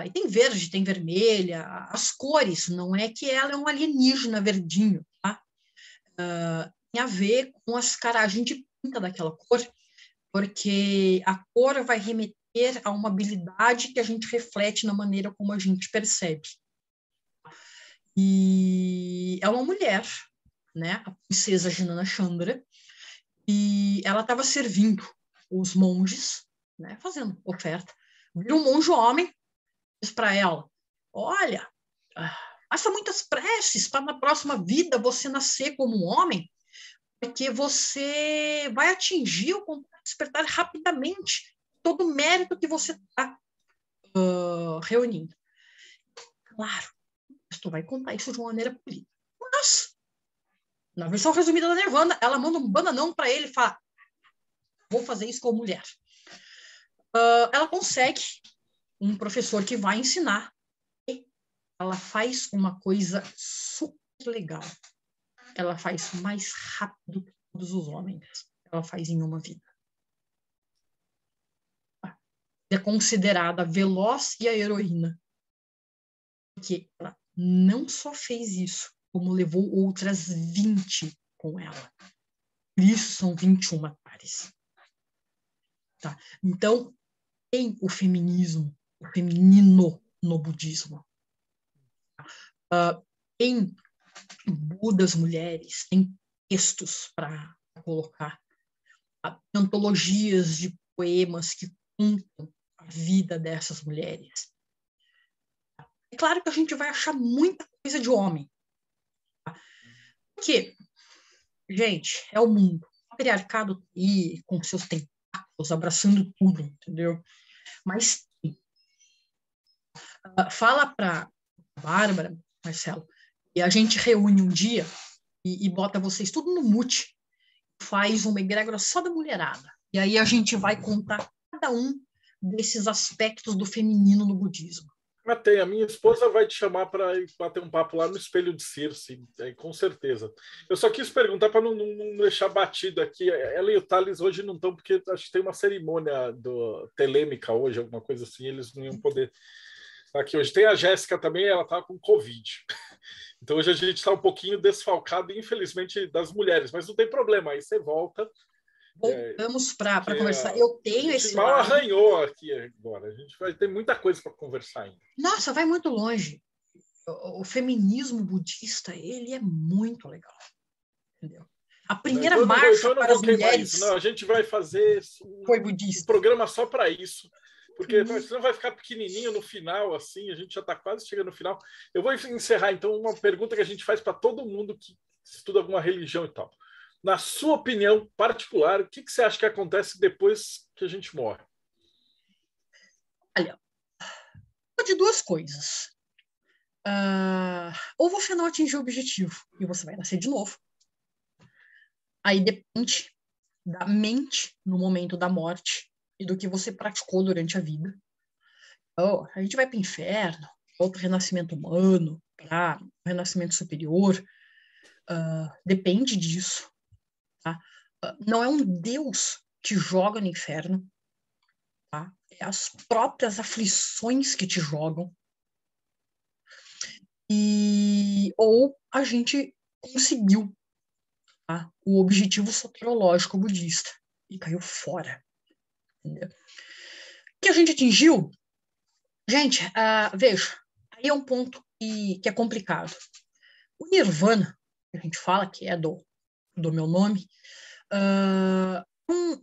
E tem verde, tem vermelha, as cores, não é que ela é um alienígena verdinho, tá? Tem a ver com as caras, a gente pinta daquela cor, porque a cor vai remeter a uma habilidade que a gente reflete na maneira como a gente percebe. E é uma mulher, né? A princesa Janana Chandra, e ela estava servindo os monges, né? Fazendo oferta. Viu um monge homem, diz para ela, olha, faça muitas preces para na próxima vida você nascer como um homem, porque você vai atingir o completo despertar rapidamente todo o mérito que você está reunindo. Claro, tu vai contar isso de uma maneira política. Mas, na versão resumida da Nirvana, ela manda um bananão para ele e fala, vou fazer isso com mulher. Ela consegue um professor que vai ensinar. E ela faz uma coisa super legal. Ela faz mais rápido que todos os homens. Ela faz em uma vida. É considerada veloz e a heroína. Porque ela não só fez isso, como levou outras 20 com ela. Por isso são 21 pares. Tá? Então, tem o feminismo, o feminino no budismo. Tem Budas mulheres, tem textos para colocar, antologias de poemas que contam a vida dessas mulheres. É claro que a gente vai achar muita coisa de homem. Porque, gente, é o mundo. O patriarcado aí, com seus tentáculos, abraçando tudo, entendeu? Mas fala para Bárbara, Marcelo, e a gente reúne um dia e bota vocês tudo no mute, faz uma egrégora só da mulherada. E aí a gente vai contar cada um desses aspectos do feminino no budismo. Mas tem, a minha esposa vai te chamar para ir bater um papo lá no Espelho de Circe, com certeza. Eu só quis perguntar para não deixar batido aqui. Ela e o Thales hoje não estão, porque acho que tem uma cerimônia telêmica hoje, alguma coisa assim, eles não iam poder estar aqui hoje. Tem a Jéssica também, ela estava com Covid. Então hoje a gente está um pouquinho desfalcado, infelizmente, das mulheres, mas não tem problema, aí você volta. Voltamos para conversar. Eu tenho esse mal arranhou aqui agora. A gente vai ter muita coisa para conversar ainda. Nossa, vai muito longe. O feminismo budista, ele é muito legal. Entendeu? A primeira marcha para as mulheres... Não, a gente vai fazer foi budista. Um programa só para isso. Porque senão vai ficar pequenininho no final, assim, a gente já está quase chegando no final. Eu vou encerrar, então, uma pergunta que a gente faz para todo mundo que estuda alguma religião e tal. Na sua opinião particular, o que você acha que acontece depois que a gente morre? Olha, de duas coisas. Ou você não atingiu o objetivo e você vai nascer de novo. Aí depende da mente no momento da morte e do que você praticou durante a vida. Então, a gente vai para o inferno, outro renascimento humano, para um renascimento superior. Depende disso. Tá? Não é um Deus que joga no inferno. Tá? É as próprias aflições que te jogam. Ou a gente conseguiu, tá, o objetivo soteriológico budista e caiu fora. Entendeu? O que a gente atingiu? Gente, veja, aí é um ponto que é complicado. O Nirvana, que a gente fala que é do meu nome,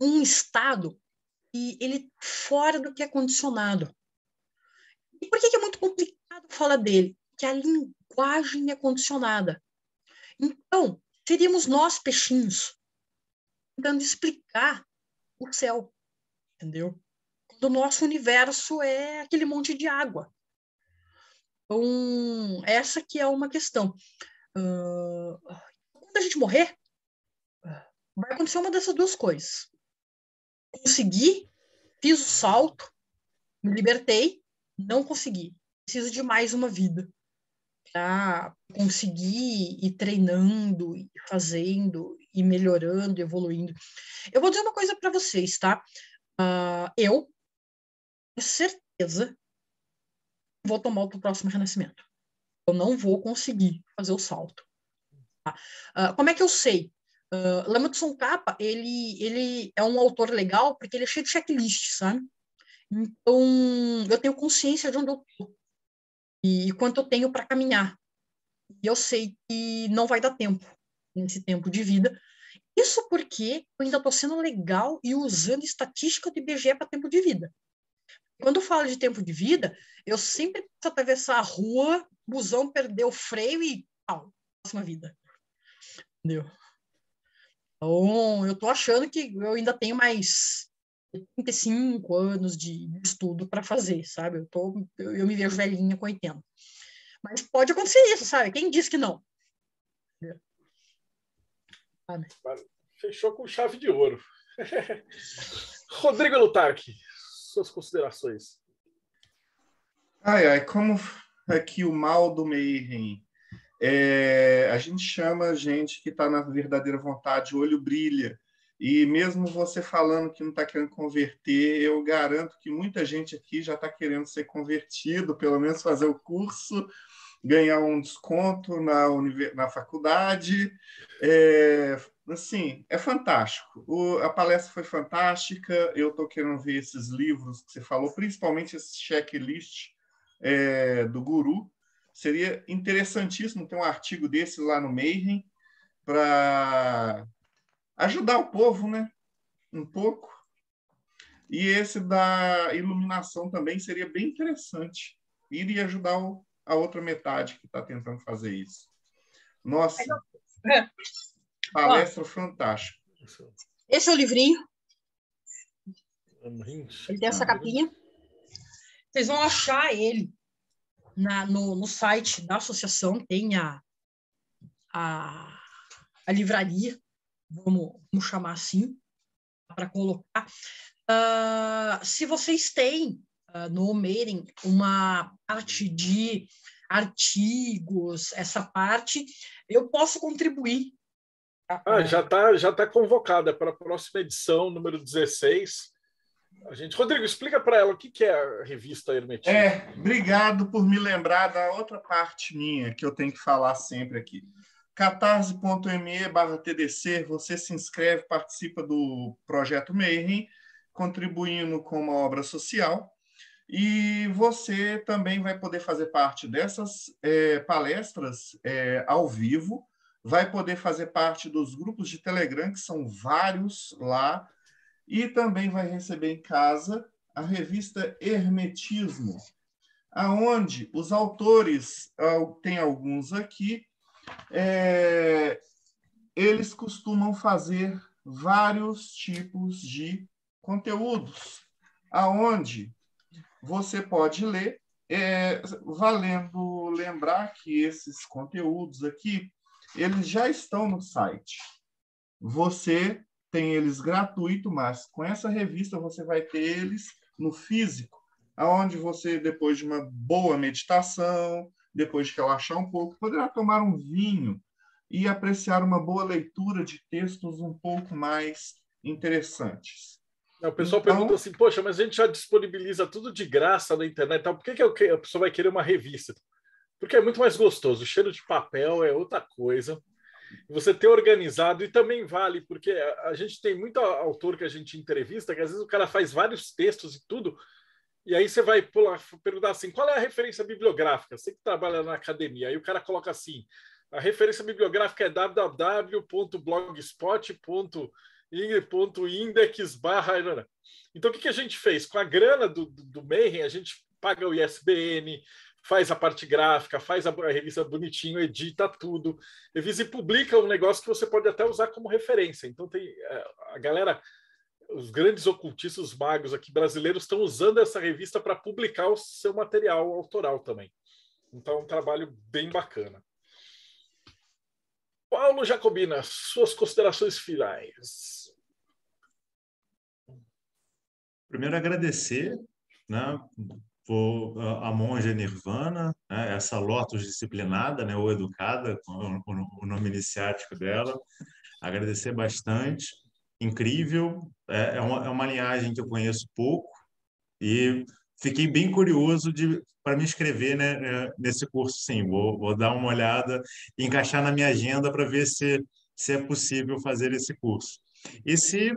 um estado e ele fora do que é condicionado. E por que é muito complicado falar dele? Que a linguagem é condicionada. Então, seríamos nós, peixinhos, tentando explicar o céu, entendeu? O nosso universo é aquele monte de água. Então, essa que é uma questão. Quando a gente morrer, vai acontecer uma dessas duas coisas. Consegui, fiz o salto, me libertei, não consegui. Preciso de mais uma vida para conseguir ir treinando, e fazendo, e melhorando, evoluindo. Eu vou dizer uma coisa para vocês, tá? Eu tenho certeza que vou tomar o próximo renascimento. Eu não vou conseguir fazer o salto. Tá? Como é que eu sei? Lama de Tsongkhapa, ele é um autor legal porque ele é cheio de checklist, sabe? Então, eu tenho consciência de onde eu estou e quanto eu tenho para caminhar. E eu sei que não vai dar tempo nesse tempo de vida. Isso porque eu ainda estou sendo legal e usando estatística do IBGE para tempo de vida. Quando eu falo de tempo de vida, eu sempre posso atravessar a rua, o busão perdeu o freio e próxima vida. Entendeu? Então, eu estou achando que eu ainda tenho mais 35 anos de estudo para fazer, sabe? Eu me vejo velhinha com 80. Mas pode acontecer isso, sabe? Quem disse que não? Fechou com chave de ouro. Rodrigo Lutarque, suas considerações. Como aqui o mal do Mayhem. A gente chama a gente que está na verdadeira vontade, o olho brilha. E mesmo você falando que não está querendo converter, eu garanto que muita gente aqui já está querendo ser convertido, pelo menos fazer o curso, ganhar um desconto na faculdade. Assim, é fantástico. A palestra foi fantástica. Eu estou querendo ver esses livros que você falou, principalmente esse checklist do Guru. Seria interessantíssimo ter um artigo desse lá no Mayhem para ajudar o povo, né? Um pouco. E esse da iluminação também seria bem interessante. Iria ajudar a outra metade que está tentando fazer isso. Nossa, palestra fantástica. Esse é o livrinho. Ele tem essa capinha. Vocês vão achar ele no site da associação, tem a livraria, vamos chamar assim, para colocar. Se vocês têm no Mayhem uma parte de artigos, essa parte, eu posso contribuir. Já tá convocada para a próxima edição, número 16. Rodrigo, explica para ela o que é a revista Hermetismo. Obrigado por me lembrar da outra parte minha que eu tenho que falar sempre aqui. catarse.me/TDC, você se inscreve, participa do projeto Mayhem, contribuindo com uma obra social, e você também vai poder fazer parte dessas palestras ao vivo, vai poder fazer parte dos grupos de Telegram, que são vários lá, e também vai receber em casa a revista Hermetismo, aonde os autores, tem alguns aqui, eles costumam fazer vários tipos de conteúdos, aonde você pode ler, valendo lembrar que esses conteúdos aqui, eles já estão no site. Você tem eles gratuito, mas com essa revista você vai ter eles no físico, aonde você, depois de uma boa meditação, depois de relaxar um pouco, poderá tomar um vinho e apreciar uma boa leitura de textos um pouco mais interessantes. O pessoal pergunta assim, poxa, mas a gente já disponibiliza tudo de graça na internet, então por que a pessoa vai querer uma revista? Porque é muito mais gostoso, o cheiro de papel é outra coisa. Você ter organizado, e também vale, porque a gente tem muito autor que a gente entrevista, que às vezes o cara faz vários textos e tudo, e aí você vai perguntar assim, qual é a referência bibliográfica? Você que trabalha na academia, aí o cara coloca assim, a referência bibliográfica é www.blogspot.index/. Então, o que a gente fez? Com a grana do Mayhem, a gente paga o ISBN, faz a parte gráfica, faz a revista bonitinho, edita tudo, revisa e publica um negócio que você pode até usar como referência. Então, a galera os grandes ocultistas, os magos aqui brasileiros estão usando essa revista para publicar o seu material autoral também. Então, é um trabalho bem bacana. Paulo Jacobina, suas considerações finais. Primeiro, agradecer, né, por a monja Nirvana, né, essa Lotus disciplinada, né, ou educada, o nome iniciático dela. Agradecer bastante. Incrível. É uma linhagem que eu conheço pouco e fiquei bem curioso para me inscrever, né, nesse curso, sim. Vou dar uma olhada e encaixar na minha agenda para ver se é possível fazer esse curso. E se,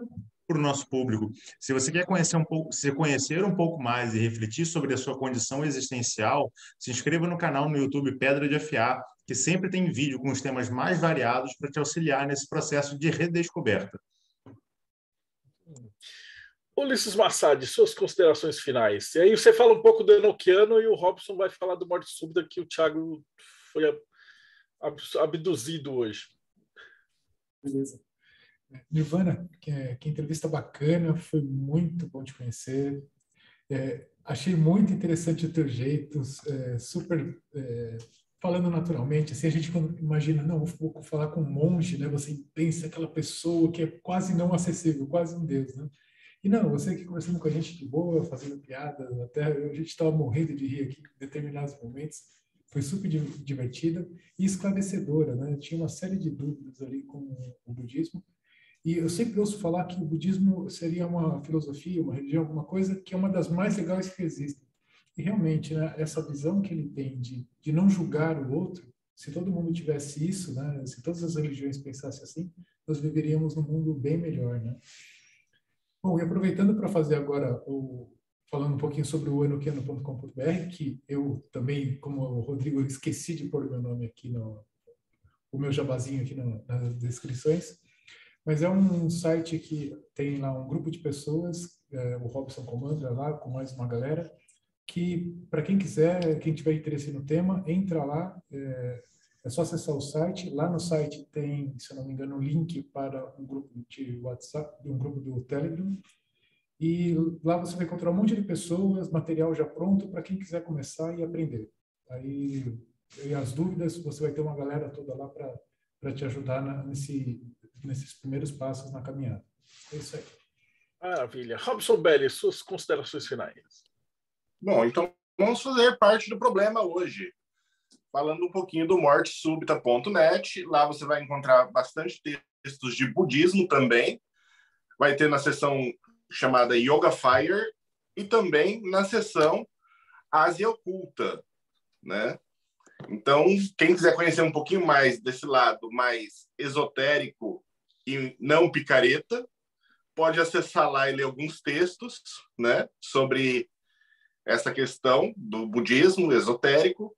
para o nosso público, se você quer conhecer um pouco mais e refletir sobre a sua condição existencial, se inscreva no canal no YouTube Pedra de Afiar, que sempre tem vídeo com os temas mais variados para te auxiliar nesse processo de redescoberta. Ulisses Massad, suas considerações finais. E aí você fala um pouco do Enochiano e o Robson vai falar do Morte Súbita, que o Thiago foi abduzido hoje. Beleza. Nirvana, que entrevista bacana, foi muito bom te conhecer. Achei muito interessante o teu jeito, super falando naturalmente. Assim, a gente quando imagina, não, vou falar com um monge, né? Você pensa aquela pessoa que é quase não acessível, quase um deus, né? E não, você aqui conversando com a gente de boa, fazendo piadas, até a gente estava morrendo de rir aqui em determinados momentos. Foi super divertida e esclarecedora, né? Tinha uma série de dúvidas ali com o budismo. E eu sempre ouço falar que o budismo seria uma filosofia, uma religião, alguma coisa que é uma das mais legais que existem. E realmente, né, essa visão que ele tem de não julgar o outro, se todo mundo tivesse isso, né, se todas as religiões pensassem assim, nós viveríamos num mundo bem melhor, né? Bom, e aproveitando para fazer agora falando um pouquinho sobre o enochiano.com.br, que eu também, como o Rodrigo, esqueci de pôr meu nome aqui o meu jabazinho aqui nas descrições. Mas é um site que tem lá um grupo de pessoas, o Robson comanda lá com mais uma galera, que para quem quiser, quem tiver interesse no tema, entra lá, é só acessar o site. Lá no site tem, se eu não me engano, um link para um grupo de WhatsApp, um grupo do Telegram, e lá você vai encontrar um monte de pessoas, material já pronto para quem quiser começar e aprender. Aí, e as dúvidas, você vai ter uma galera toda lá para te ajudar nesses primeiros passos na caminhada. É isso aí. Maravilha. Robson Belli, suas considerações finais. Bom, então vamos fazer parte do problema hoje. Falando um pouquinho do mortesubita.net. Lá você vai encontrar bastante textos de budismo também. Vai ter na seção chamada Yoga Fire e também na seção Ásia Oculta, né? Então, quem quiser conhecer um pouquinho mais desse lado mais esotérico e não picareta, pode acessar lá e ler alguns textos, né, sobre essa questão do budismo esotérico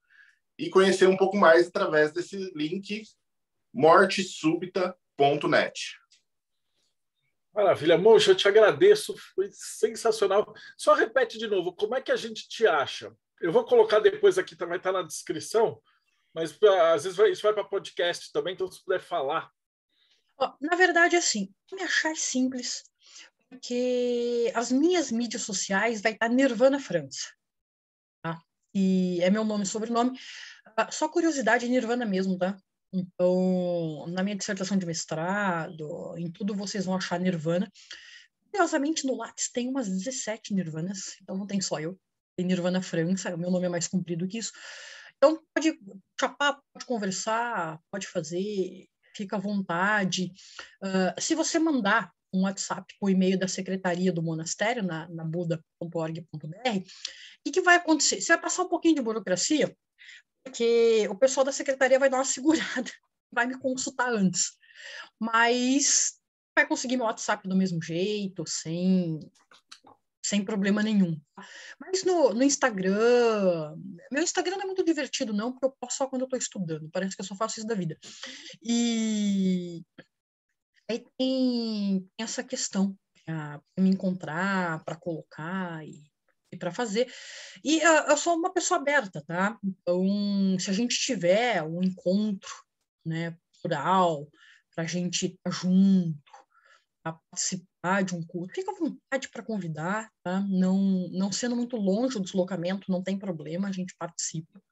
e conhecer um pouco mais através desse link mortesubita.net. Maravilha. Monja, eu te agradeço, foi sensacional. Só repete de novo, como é que a gente te acha? Eu vou colocar depois aqui, vai estar na descrição, mas às vezes isso vai para podcast também, então se puder falar. Na verdade, assim, me achar simples, porque as minhas mídias sociais vai estar Nirvana França. Tá? E é meu nome e sobrenome. Só curiosidade, Nirvana mesmo, tá? Então, na minha dissertação de mestrado, em tudo vocês vão achar Nirvana. Curiosamente, no Lattes tem umas 17 Nirvanas, então não tem só eu. Tem Nirvana França, o meu nome é mais comprido que isso. Então, pode chapar, pode conversar, pode fazer, fica à vontade. Se você mandar um WhatsApp por e-mail da secretaria do monastério, na buda.org.br, o que vai acontecer? Você vai passar um pouquinho de burocracia, porque o pessoal da secretaria vai dar uma segurada, vai me consultar antes. Mas vai conseguir meu WhatsApp do mesmo jeito, sem problema nenhum. Mas no Instagram, meu Instagram não é muito divertido não, porque eu posto só quando eu estou estudando, parece que eu só faço isso da vida. E aí tem essa questão, para me encontrar, para colocar e para fazer. E eu sou uma pessoa aberta, tá? Então, se a gente tiver um encontro, né, plural, para a gente estar junto, um curso, fica à vontade para convidar, tá? Não sendo muito longe o deslocamento, não tem problema, a gente participa,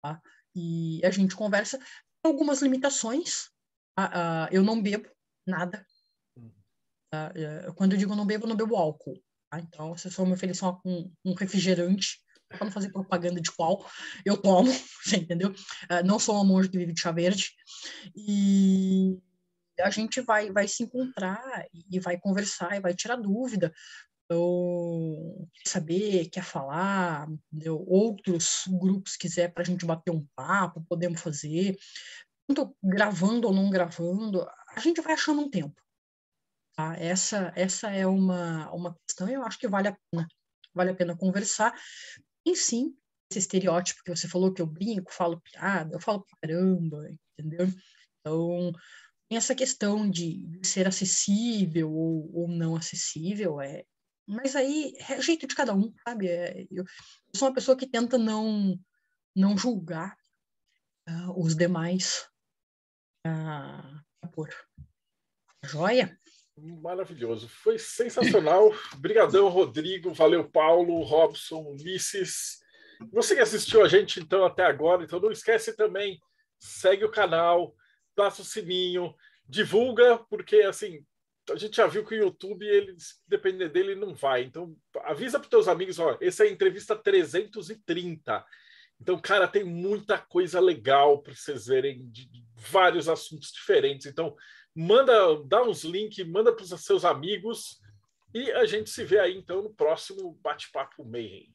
tá? E a gente conversa. Algumas limitações, eu não bebo nada, tá? Quando eu digo não bebo álcool, tá? Então, se só me oferecer um refrigerante, para não fazer propaganda de qual, eu tomo, você entendeu? Não sou uma monja que vive de chá verde, e a gente vai se encontrar e vai conversar e vai tirar dúvida. Então, quer saber, quer falar, entendeu? Outros grupos quiser para a gente bater um papo, podemos fazer. Tanto gravando ou não gravando, a gente vai achando um tempo. Tá? Essa é uma questão, eu acho que vale a pena conversar. E sim, esse estereótipo que você falou, que eu brinco, falo piada, eu falo pra caramba, entendeu? Então, tem essa questão de ser acessível ou não acessível, mas aí é o jeito de cada um, sabe? Eu sou uma pessoa que tenta não julgar os demais por joia. Maravilhoso, foi sensacional. Obrigadão, Rodrigo, valeu, Paulo, Robson, Ulisses. Você que assistiu a gente então até agora, então não esquece também, segue o canal, passa o sininho, divulga, porque assim, a gente já viu que o YouTube, ele, depender dele, não vai. Então avisa para os teus amigos, ó, essa é a entrevista 330. Então, cara, tem muita coisa legal para vocês verem de vários assuntos diferentes. Então, dá uns links, manda para os seus amigos e a gente se vê aí, então, no próximo Bate-Papo Mayhem.